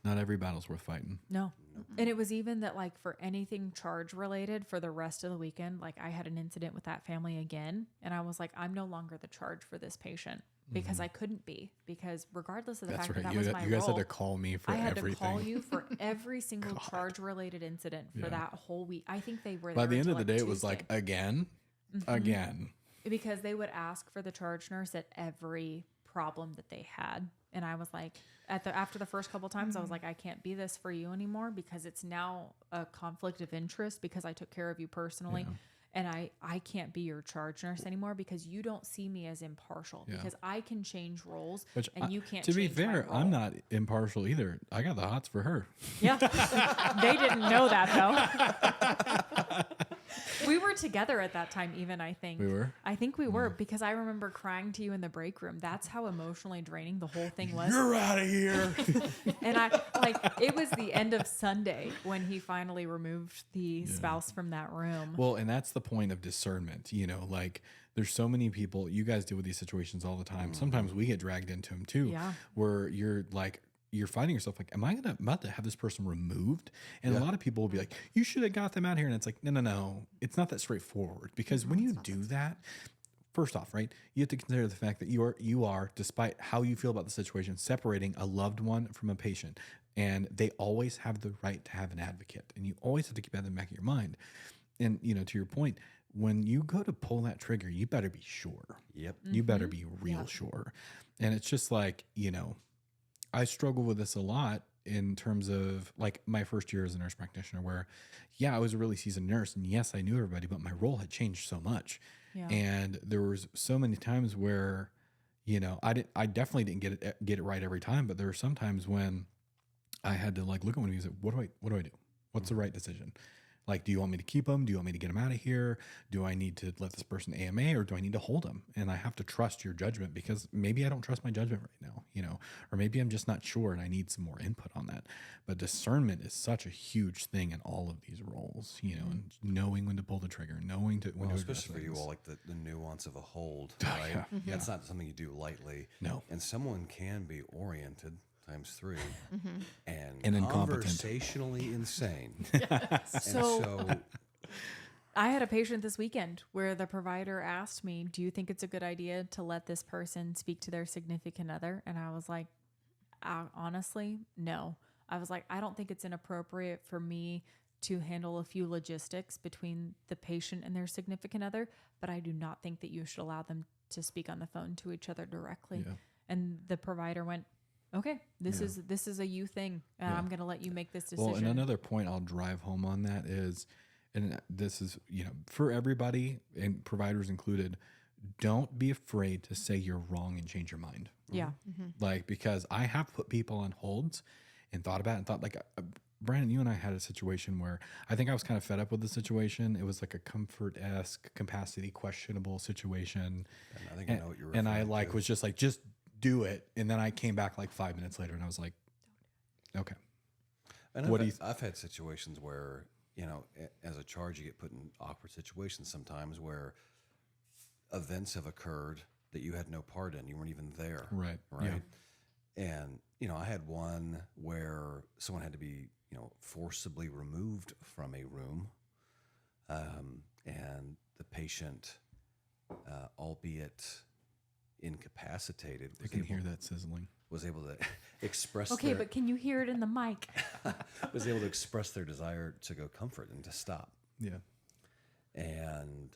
Not every battle's worth fighting. No. And it was even that for anything charge related for the rest of the weekend, I had an incident with that family again. And I was like, I'm no longer the charge for this patient. Because I couldn't be, because regardless of the fact that was my role, you guys had to call me for everything. I had to call you for every single charge-related incident for that whole week. I think they were there by the end of the day. Tuesday. It was again, because they would ask for the charge nurse at every problem that they had, and I was like, after the first couple times, I was like, I can't be this for you anymore because it's now a conflict of interest because I took care of you personally. Yeah. And I can't be your charge nurse anymore because you don't see me as impartial because I can change roles and you can't. To be change my fair, role. I'm not impartial either. I got the hots for her. Yeah, they didn't know that though. We were together at that time, even I think. We were? I think we were because I remember crying to you in the break room. That's how emotionally draining the whole thing was. You're out of here. And it was the end of Sunday when he finally removed the spouse from that room. Well, and that's the point of discernment. There's so many people, you guys deal with these situations all the time. Sometimes we get dragged into them too, where you're finding yourself am I about to have this person removed? And a lot of people will be like, you should have got them out here. And it's like, no. It's not that straightforward because when you do that, first off, right, you have to consider the fact that you are, despite how you feel about the situation, separating a loved one from a patient. And they always have the right to have an advocate. And you always have to keep that in the back of your mind. And, to your point, when you go to pull that trigger, you better be sure. Yep. You better be real sure. And it's just I struggle with this a lot in terms of my first year as a nurse practitioner where, I was a really seasoned nurse and yes, I knew everybody, but my role had changed so much. Yeah. And there was so many times where, I definitely didn't get it right every time, but there were some times when I had to look at one of these, what do I do? What's the right decision? Like, do you want me to keep him? Do you want me to get him out of here? Do I need to let this person AMA, or do I need to hold him? And I have to trust your judgment, because maybe I don't trust my judgment right now, you know, or maybe I'm just not sure and I need some more input on that. But discernment is such a huge thing in all of these roles, you know, and knowing when to pull the trigger, knowing to when Well, to address especially for you things. all, like the nuance of a hold, Oh, right? yeah, yeah. That's not something you do lightly. No. And someone can be oriented times 3 and incompetent. conversationally insane. So I had a patient this weekend where the provider asked me, do you think it's a good idea to let this person speak to their significant other? And I was like, honestly, no. I was like, I don't think it's inappropriate for me to handle a few logistics between the patient and their significant other, but I do not think that you should allow them to speak on the phone to each other directly. Yeah. And the provider went, okay, this is a you thing. I'm going to let you make this decision. Well, and another point I'll drive home on that is, and this is, you know, for everybody and providers included, don't be afraid to say you're wrong and change your mind. Yeah. Like, because I have put people on holds and thought about it and thought, like, Brandon, you and I had a situation where I think I was kind of fed up with the situation. It was like a comfort-esque, capacity questionable situation. And I think I know what you're And I referring like to. was just like, just do it. And then I came back like 5 minutes later and I was like, okay. And What I've had situations where, you know, as a charge, you get put in awkward situations sometimes where events have occurred that you had no part in. You weren't even there. Right. Right. And, you know, I had one where someone had to be, you know, forcibly removed from a room. And the patient, albeit incapacitated, I can hear that sizzling. was able to express Okay, their, but can you hear it in the mic? was able to express their desire to go comfort and to stop. Yeah. And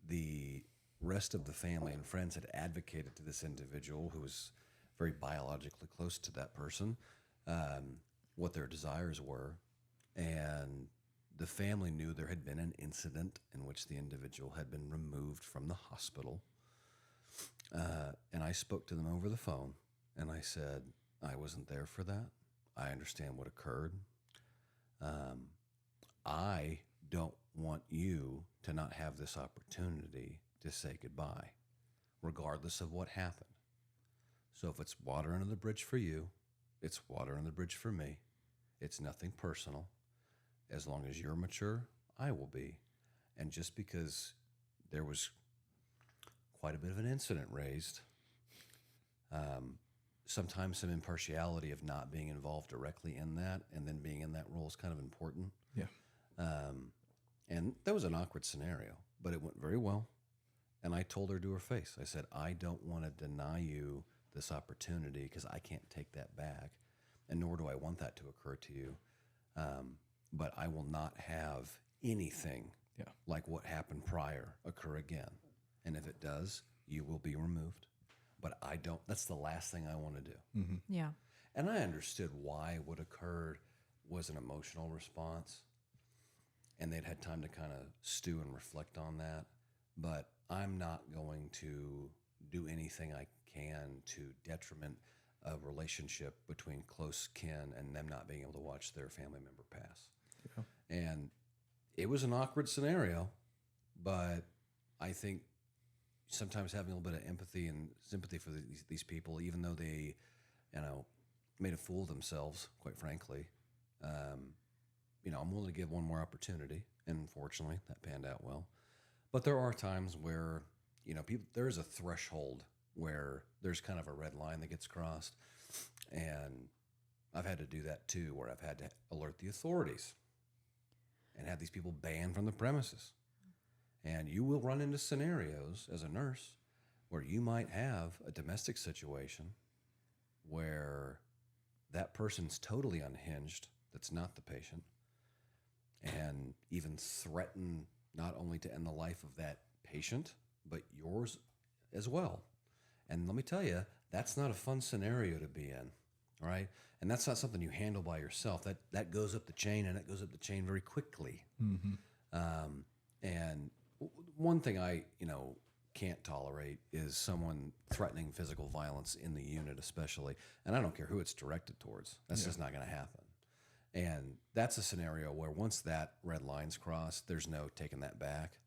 the rest of the family and friends had advocated to this individual who was very biologically close to that person, what their desires were. And the family knew there had been an incident in which the individual had been removed from the hospital. And I spoke to them over the phone and I said, I wasn't there for that. I understand what occurred. I don't want you to not have this opportunity to say goodbye, regardless of what happened. So if it's water under the bridge for you, it's water under the bridge for me. It's nothing personal. As long as you're mature, I will be. And just because there was quite a bit of an incident raised, sometimes some impartiality of not being involved directly in that and then being in that role is kind of important. Yeah. And that was an awkward scenario, but it went very well. And I told her to her face, I said, I don't want to deny you this opportunity because I can't take that back, and nor do I want that to occur to you. But I will not have anything like what happened prior occur again. And if it does, you will be removed. But I don't, that's the last thing I want to do. Mm-hmm. Yeah. And I understood why what occurred was an emotional response. And they'd had time to kind of stew and reflect on that. But I'm not going to do anything I can to detriment a relationship between close kin and them not being able to watch their family member pass. Yeah. And it was an awkward scenario, but I think sometimes having a little bit of empathy and sympathy for these people, even though they, you know, made a fool of themselves, quite frankly, you know, I'm willing to give one more opportunity. And fortunately, that panned out well. But there are times where, you know, there is a threshold where there's kind of a red line that gets crossed. And I've had to do that too, where I've had to alert the authorities and have these people banned from the premises. And you will run into scenarios as a nurse where you might have a domestic situation where that person's totally unhinged, that's not the patient, and even threaten not only to end the life of that patient, but yours as well. And let me tell you, that's not a fun scenario to be in, all right? And that's not something you handle by yourself. That goes up the chain, and it goes up the chain very quickly. Mm-hmm. And one thing I, you know, can't tolerate is someone threatening physical violence in the unit, especially. And I don't care who it's directed towards. That's just not going to happen. And that's a scenario where once that red line's crossed, there's no taking that back.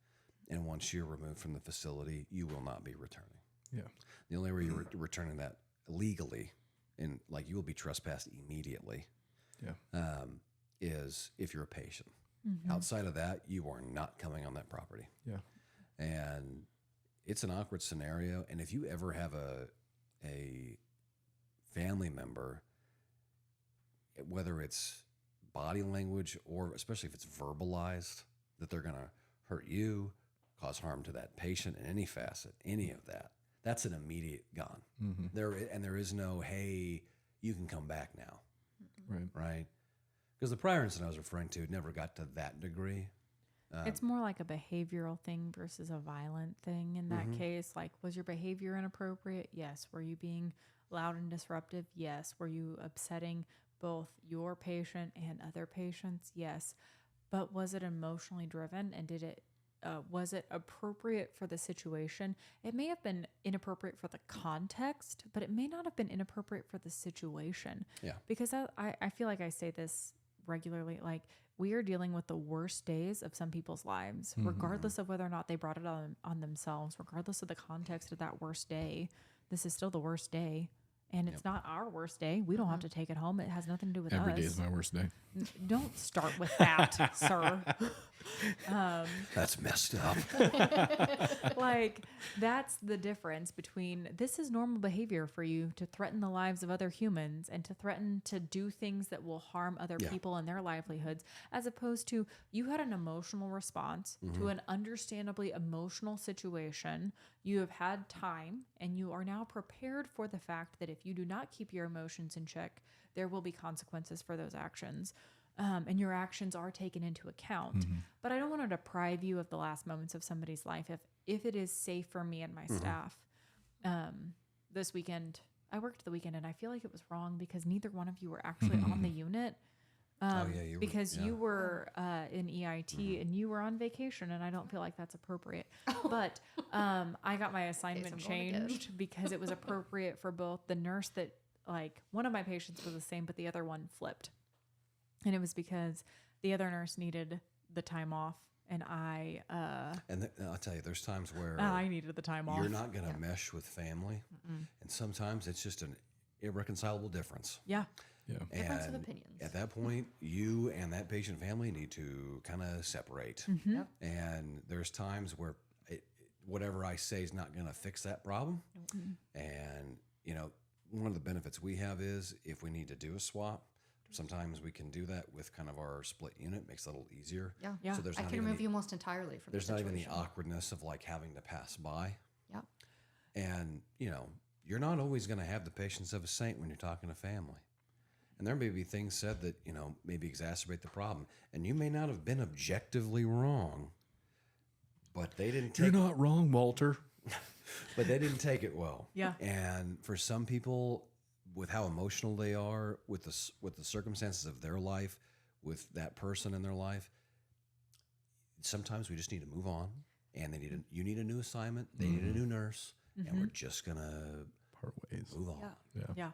And once you're removed from the facility, you will not be returning. Yeah. The only way you're returning that legally, and like you will be trespassed immediately, is if you're a patient. Outside of that, you are not coming on that property. Yeah. And it's an awkward scenario. And if you ever have a family member, whether it's body language or especially if it's verbalized that they're going to hurt you, cause harm to that patient in any facet, any of that, that's an immediate gone. There is no, hey, you can come back now. Right? Because the prior incident I was referring to never got to that degree. It's more like a behavioral thing versus a violent thing in that case. Like, was your behavior inappropriate? Yes. Were you being loud and disruptive? Yes. Were you upsetting both your patient and other patients? Yes. But was it emotionally driven, and was it appropriate for the situation? It may have been inappropriate for the context, but it may not have been inappropriate for the situation. Yeah. Because I feel like I say this regularly, like, we are dealing with the worst days of some people's lives, regardless of whether or not they brought it on themselves, regardless of the context of that worst day. This is still the worst day. And it's not our worst day. We don't have to take it home. It has nothing to do with Every us. day is my worst day. Don't start with that, sir. That's messed up. Like, that's the difference between this is normal behavior for you to threaten the lives of other humans and to threaten to do things that will harm other people and their livelihoods, as opposed to you had an emotional response to an understandably emotional situation. You have had time, and you are now prepared for the fact that if you do not keep your emotions in check, there will be consequences for those actions. And your actions are taken into account. But I don't want to deprive you of the last moments of somebody's life if it is safe for me and my staff. This weekend, I worked the weekend, and I feel like it was wrong because neither one of you were actually on the unit. You were in EIT and you were on vacation, and I don't feel like that's appropriate. But I got my assignment changed because it was appropriate for both the nurse that, like, one of my patients was the same, but the other one flipped. And it was because the other nurse needed the time off, and I'll tell you, there's times where I needed the time off. You're not going to mesh with family, and sometimes it's just an irreconcilable difference. Yeah. Difference of opinions. At that point, you and that patient family need to kind of separate. And there's times where whatever I say is not going to fix that problem. And, one of the benefits we have is if we need to do a swap, sometimes we can do that with kind of our split unit. Makes it a little easier. Yeah. So there's I can remove you almost entirely from there's the not situation. even the awkwardness of like having to pass by. Yeah. And, you're not always going to have the patience of a saint when you're talking to family. And there may be things said that, maybe exacerbate the problem. And you may not have been objectively wrong, but they didn't take You're not wrong, Walter. But they didn't take it well. Yeah. And for some people, with how emotional they are, with the circumstances of their life, with that person in their life, sometimes we just need to move on. And you need a new assignment. They need a new nurse. And we're just going to Part ways. move on. Yeah.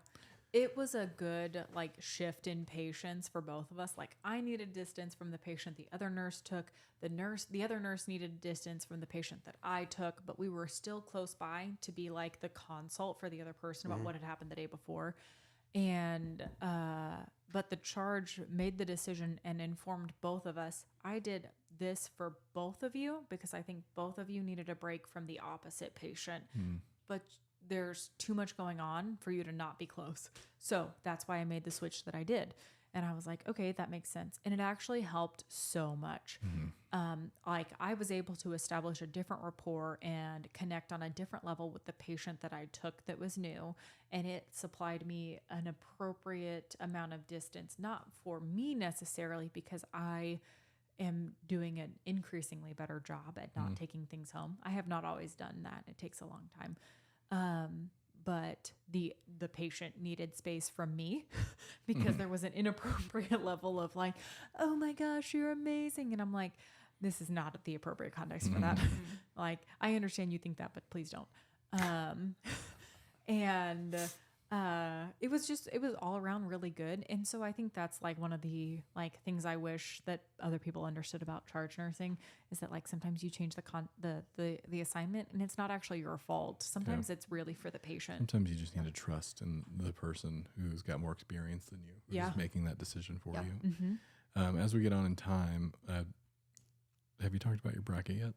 It was a good shift in patience for both of us. Like, I needed distance from the patient the other nurse took. The other nurse needed distance from the patient that I took, but we were still close by to be like the consult for the other person about what had happened the day before. And but the charge made the decision and informed both of us. I did this for both of you because I think both of you needed a break from the opposite patient. But there's too much going on for you to not be close. So that's why I made the switch that I did. And I was like, okay, that makes sense. And it actually helped so much. I was able to establish a different rapport and connect on a different level with the patient that I took that was new. And it supplied me an appropriate amount of distance, not for me necessarily, because I am doing an increasingly better job at not taking things home. I have not always done that. It takes a long time. But the patient needed space from me because there was an inappropriate level of like, oh my gosh, you're amazing. And I'm like, this is not the appropriate context for that. Like, I understand you think that, but please don't. And It was all around really good. And so I think that's like one of the like things I wish that other people understood about charge nursing is that like sometimes you change the assignment and it's not actually your fault. Sometimes it's really for the patient. Sometimes you just need to trust in the person who's got more experience than you, who's making that decision for you. Mm-hmm. As we get on in time, have you talked about your bracket yet?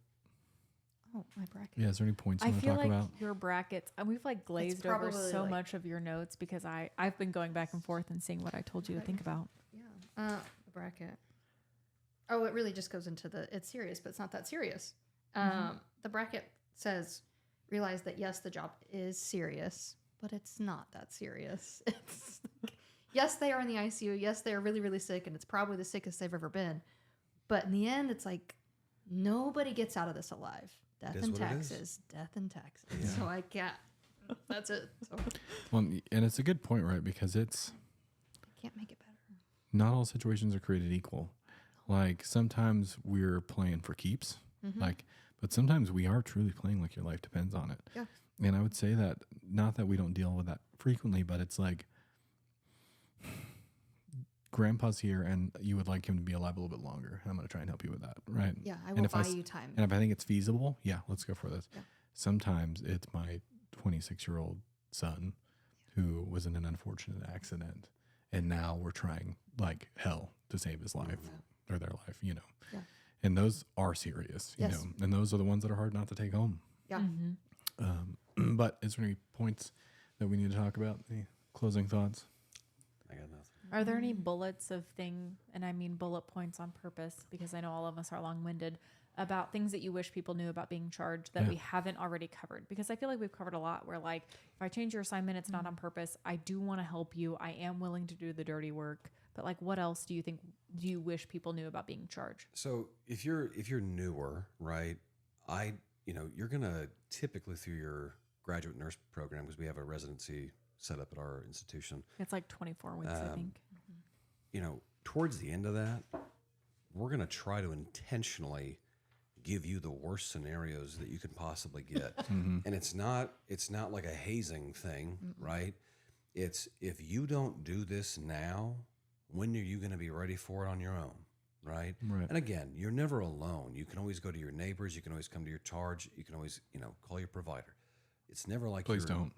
Oh, my bracket. Yeah, is there any points you I want to feel talk like about? your brackets, and we've like glazed over probably, so like- much of your notes because I've been going back and forth and seeing what I told you to think about. Yeah. The bracket. Oh, it really just goes into it's serious, but it's not that serious. The bracket says, realize that yes, the job is serious, but it's not that serious. It's yes, they are in the ICU. Yes, they are really, really sick, and it's probably the sickest they've ever been. But in the end, it's like nobody gets out of this alive. Death and taxes. Death and taxes. Yeah. So I can't. That's it. So Well, and it's a good point, right? Because it's can't make it better. not all situations are created equal. Like sometimes we're playing for keeps, but sometimes we are truly playing like your life depends on it. Yeah. And I would say that not that we don't deal with that frequently, but it's like grandpa's here and you would like him to be alive a little bit longer. I'm going to try and help you with that. Right. Yeah, I And will if buy you time. And if I think it's feasible, let's go for this. Yeah. Sometimes it's my 26-year-old son who was in an unfortunate accident and now we're trying like hell to save his life or their life, you know. Yeah. And those are serious, you Yes. know, and those are the ones that are hard not to take home. Yeah. But is there any points that we need to talk about? The closing thoughts? I got nothing. Are there any bullets of and I mean bullet points on purpose because I know all of us are long-winded, about things that you wish people knew about being charged that we haven't already covered? Because I feel like we've covered a lot where like, if I change your assignment, it's not on purpose. I do want to help you. I am willing to do the dirty work. But like, what else do you wish people knew about being charged? So if you're newer, right, you're going to typically through your graduate nurse program, because we have a residency set up at our institution, It's like 24 weeks, I think. towards the end of that, we're going to try to intentionally give you the worst scenarios that you could possibly get. And it's not like a hazing thing, right? It's if you don't do this now, when are you going to be ready for it on your own? Right. And again, you're never alone. You can always go to your neighbors. You can always come to your charge. You can always, call your provider. It's never like Please don't.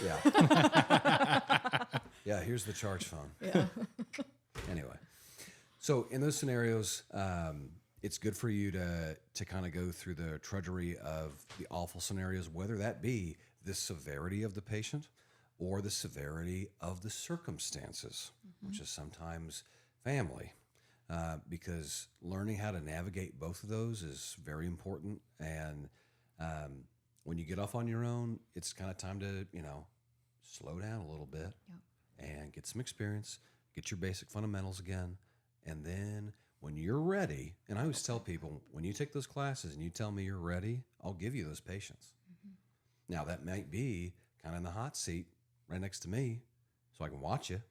Yeah. Yeah. Here's the charge phone. Yeah. Anyway, so in those scenarios, it's good for you to kind of go through the trudgery of the awful scenarios, whether that be the severity of the patient or the severity of the circumstances, which is sometimes family. Because learning how to navigate both of those is very important. And when you get off on your own, it's kind of time to, slow down a little bit and get some experience, get your basic fundamentals again. And then when you're ready, and I always tell people, when you take those classes and you tell me you're ready, I'll give you those patients. Now, that might be kind of in the hot seat right next to me so I can watch you.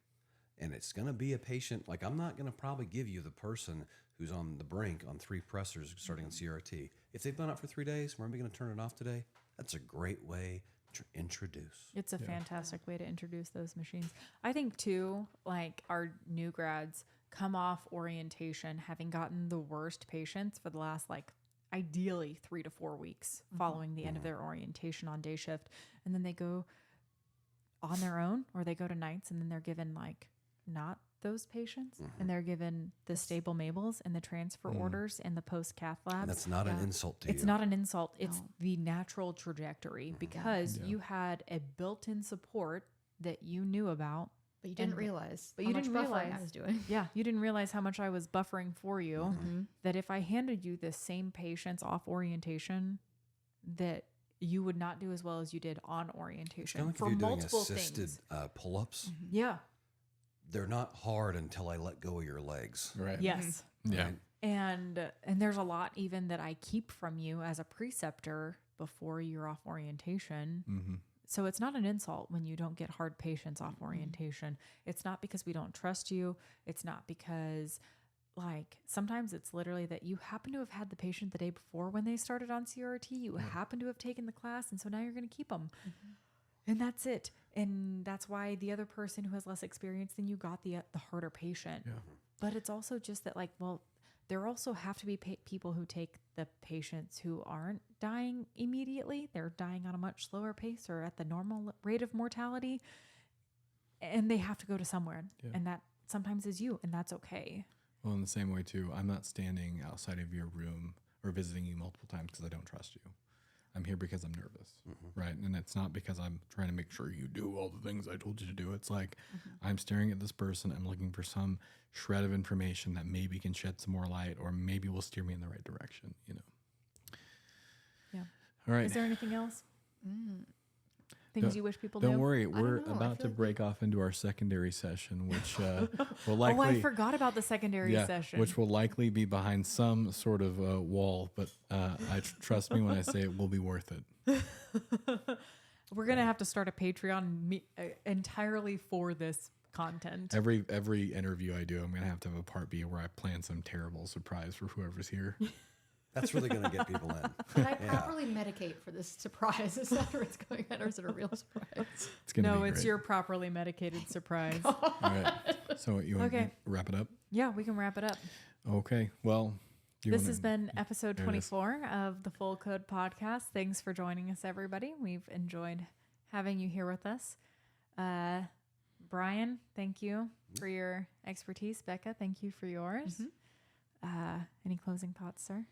And it's going to be a patient, like I'm not going to probably give you the person who's on the brink on 3 pressors starting on CRT. If they've been up for 3 days, we're going to turn it off today. That's a great way to introduce. It's a fantastic way to introduce those machines. I think too, like our new grads come off orientation having gotten the worst patients for the last ideally 3 to 4 weeks following the end of their orientation on day shift. And then they go on their own or they go to nights and then they're given not those patients and they're given the stable Mabels and the transfer orders and the post cath labs. And that's not an insult to you. It's not an insult. It's the natural trajectory because you had a built-in support that you knew about. But you didn't realize. But how you much didn't buffering realize I was doing. Yeah, you didn't realize how much I was buffering for you. That if I handed you the same patients off orientation, that you would not do as well as you did on orientation Kind of for like if you're multiple doing assisted things. pull-ups. Yeah. They're not hard until I let go of your legs. Right. Yes. Yeah. Right? And there's a lot even that I keep from you as a preceptor before you're off orientation. So it's not an insult when you don't get hard patients off orientation. It's not because we don't trust you. It's not because sometimes it's literally that you happen to have had the patient the day before when they started on CRT. You happen to have taken the class. And so now you're going to keep them. And that's it. And that's why the other person who has less experience than you got the harder patient. Yeah. But it's also just that, like, well, there also have to be people who take the patients who aren't dying immediately. They're dying on a much slower pace or at the normal rate of mortality. And they have to go to somewhere. Yeah. And that sometimes is you, and that's okay. Well, in the same way, too, I'm not standing outside of your room or visiting you multiple times because I don't trust you. I'm here because I'm nervous, right? And it's not because I'm trying to make sure you do all the things I told you to do. It's like I'm staring at this person. I'm looking for some shred of information that maybe can shed some more light or maybe will steer me in the right direction, you know? Yeah. All right. Is there anything else? Things you wish people knew? Don't worry. We're know. I about feel to like break off into our secondary session, which will Oh, likely... I forgot about the secondary session. which will likely be behind some sort of wall, but trust me when I say it will be worth it. We're going to have to start a Patreon entirely for this content. Every interview I do, I'm going to have a part B where I plan some terrible surprise for whoever's here. That's really going to get people in. Can I properly medicate for this surprise? Is that where it's going at, or is it a real surprise? It's going to be No, it's great. your properly medicated surprise. All right. So you want to wrap it up? Yeah, we can wrap it up. Okay. Well, This has been episode There it is. 24 of the Full Code Podcast. Thanks for joining us, everybody. We've enjoyed having you here with us. Brian, thank you for your expertise. Becca, thank you for yours. Any closing thoughts, sir?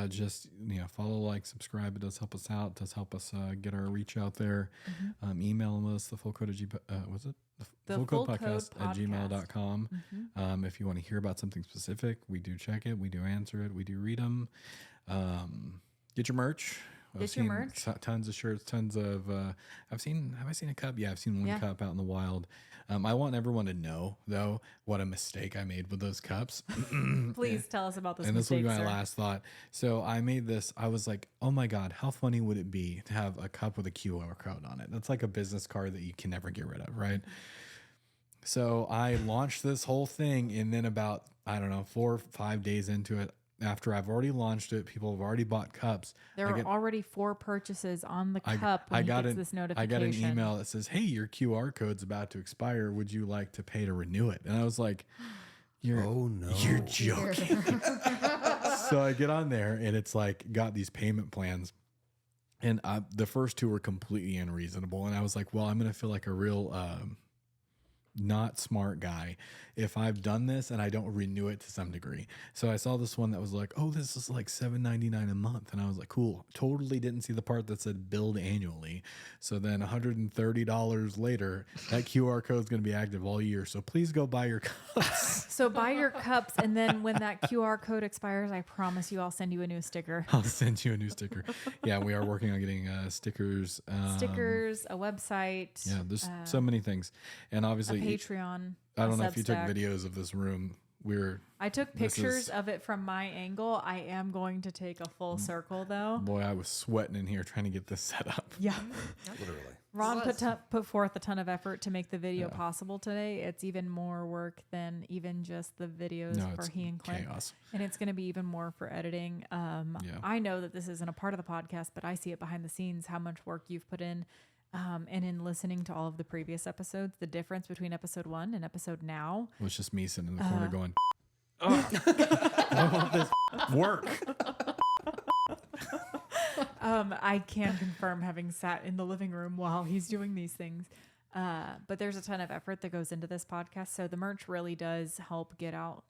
just follow, like, subscribe. It does help us out. It does help us get our reach out there. Email us the full code was it the full code podcast at gmail.com. If you want to hear about something specific, we do check it, we do answer it, we do read them. Get your merch. Get your merch. Tons of shirts, tons of have I seen a cup? Yeah, I've seen one cup out in the wild. I want everyone to know, though, what a mistake I made with those cups. Please tell us about this And this will mistake, be my sir. last thought. So I made this. I was like, oh my God, how funny would it be to have a cup with a QR code on it? That's like a business card that you can never get rid of, right? So I launched this whole thing, and then about, 4 or 5 days into it, after I've already launched it, people have already bought cups. There are already 4 purchases on the cup when he gets this notification. I got an email that says, hey, your QR code's about to expire. Would you like to pay to renew it? And I was like, you're joking. So I get on there, and it's like, got these payment plans. And the first 2 were completely unreasonable. And I was like, well, I'm going to feel like a real not smart guy if I've done this and I don't renew it to some degree. So I saw this one that was like, oh, this is like $7.99 a month. And I was like, cool. Totally didn't see the part that said billed annually. So then $130 later, that QR code is going to be active all year. So please go buy your cups. So buy your cups, and then when that QR code expires, I promise you I'll send you a new sticker. I'll send you a new sticker. Yeah, we are working on getting stickers. Stickers, a website. Yeah, there's so many things. And obviously, Patreon. I don't know if you took Substack. videos of this room. I took pictures of it from my angle. I am going to take a full circle, though. Boy, I was sweating in here trying to get this set up. Yeah. Literally. Ron put forth a ton of effort to make the video possible today. It's even more work than even just the videos for he and Clint. Chaos. And it's going to be even more for editing. I know that this isn't a part of the podcast, but I see it behind the scenes, how much work you've put in. And in listening to all of the previous episodes, the difference between episode 1 and episode now. Well, it's just me sitting in the corner going, I want this work. I can confirm having sat in the living room while he's doing these things. But there's a ton of effort that goes into this podcast. So the merch really does help get out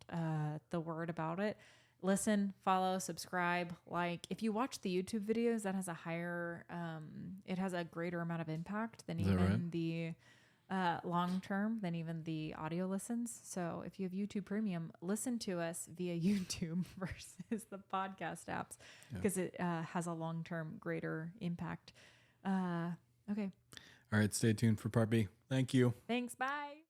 the word about it. Listen, follow, subscribe, like. If you watch the YouTube videos, that has a higher, it has a greater amount of impact than even the long term, than even the audio listens. So if you have YouTube Premium, listen to us via YouTube versus the podcast apps, because it has a long term greater impact. Okay. All right, stay tuned for part B. Thank you. Thanks. Bye.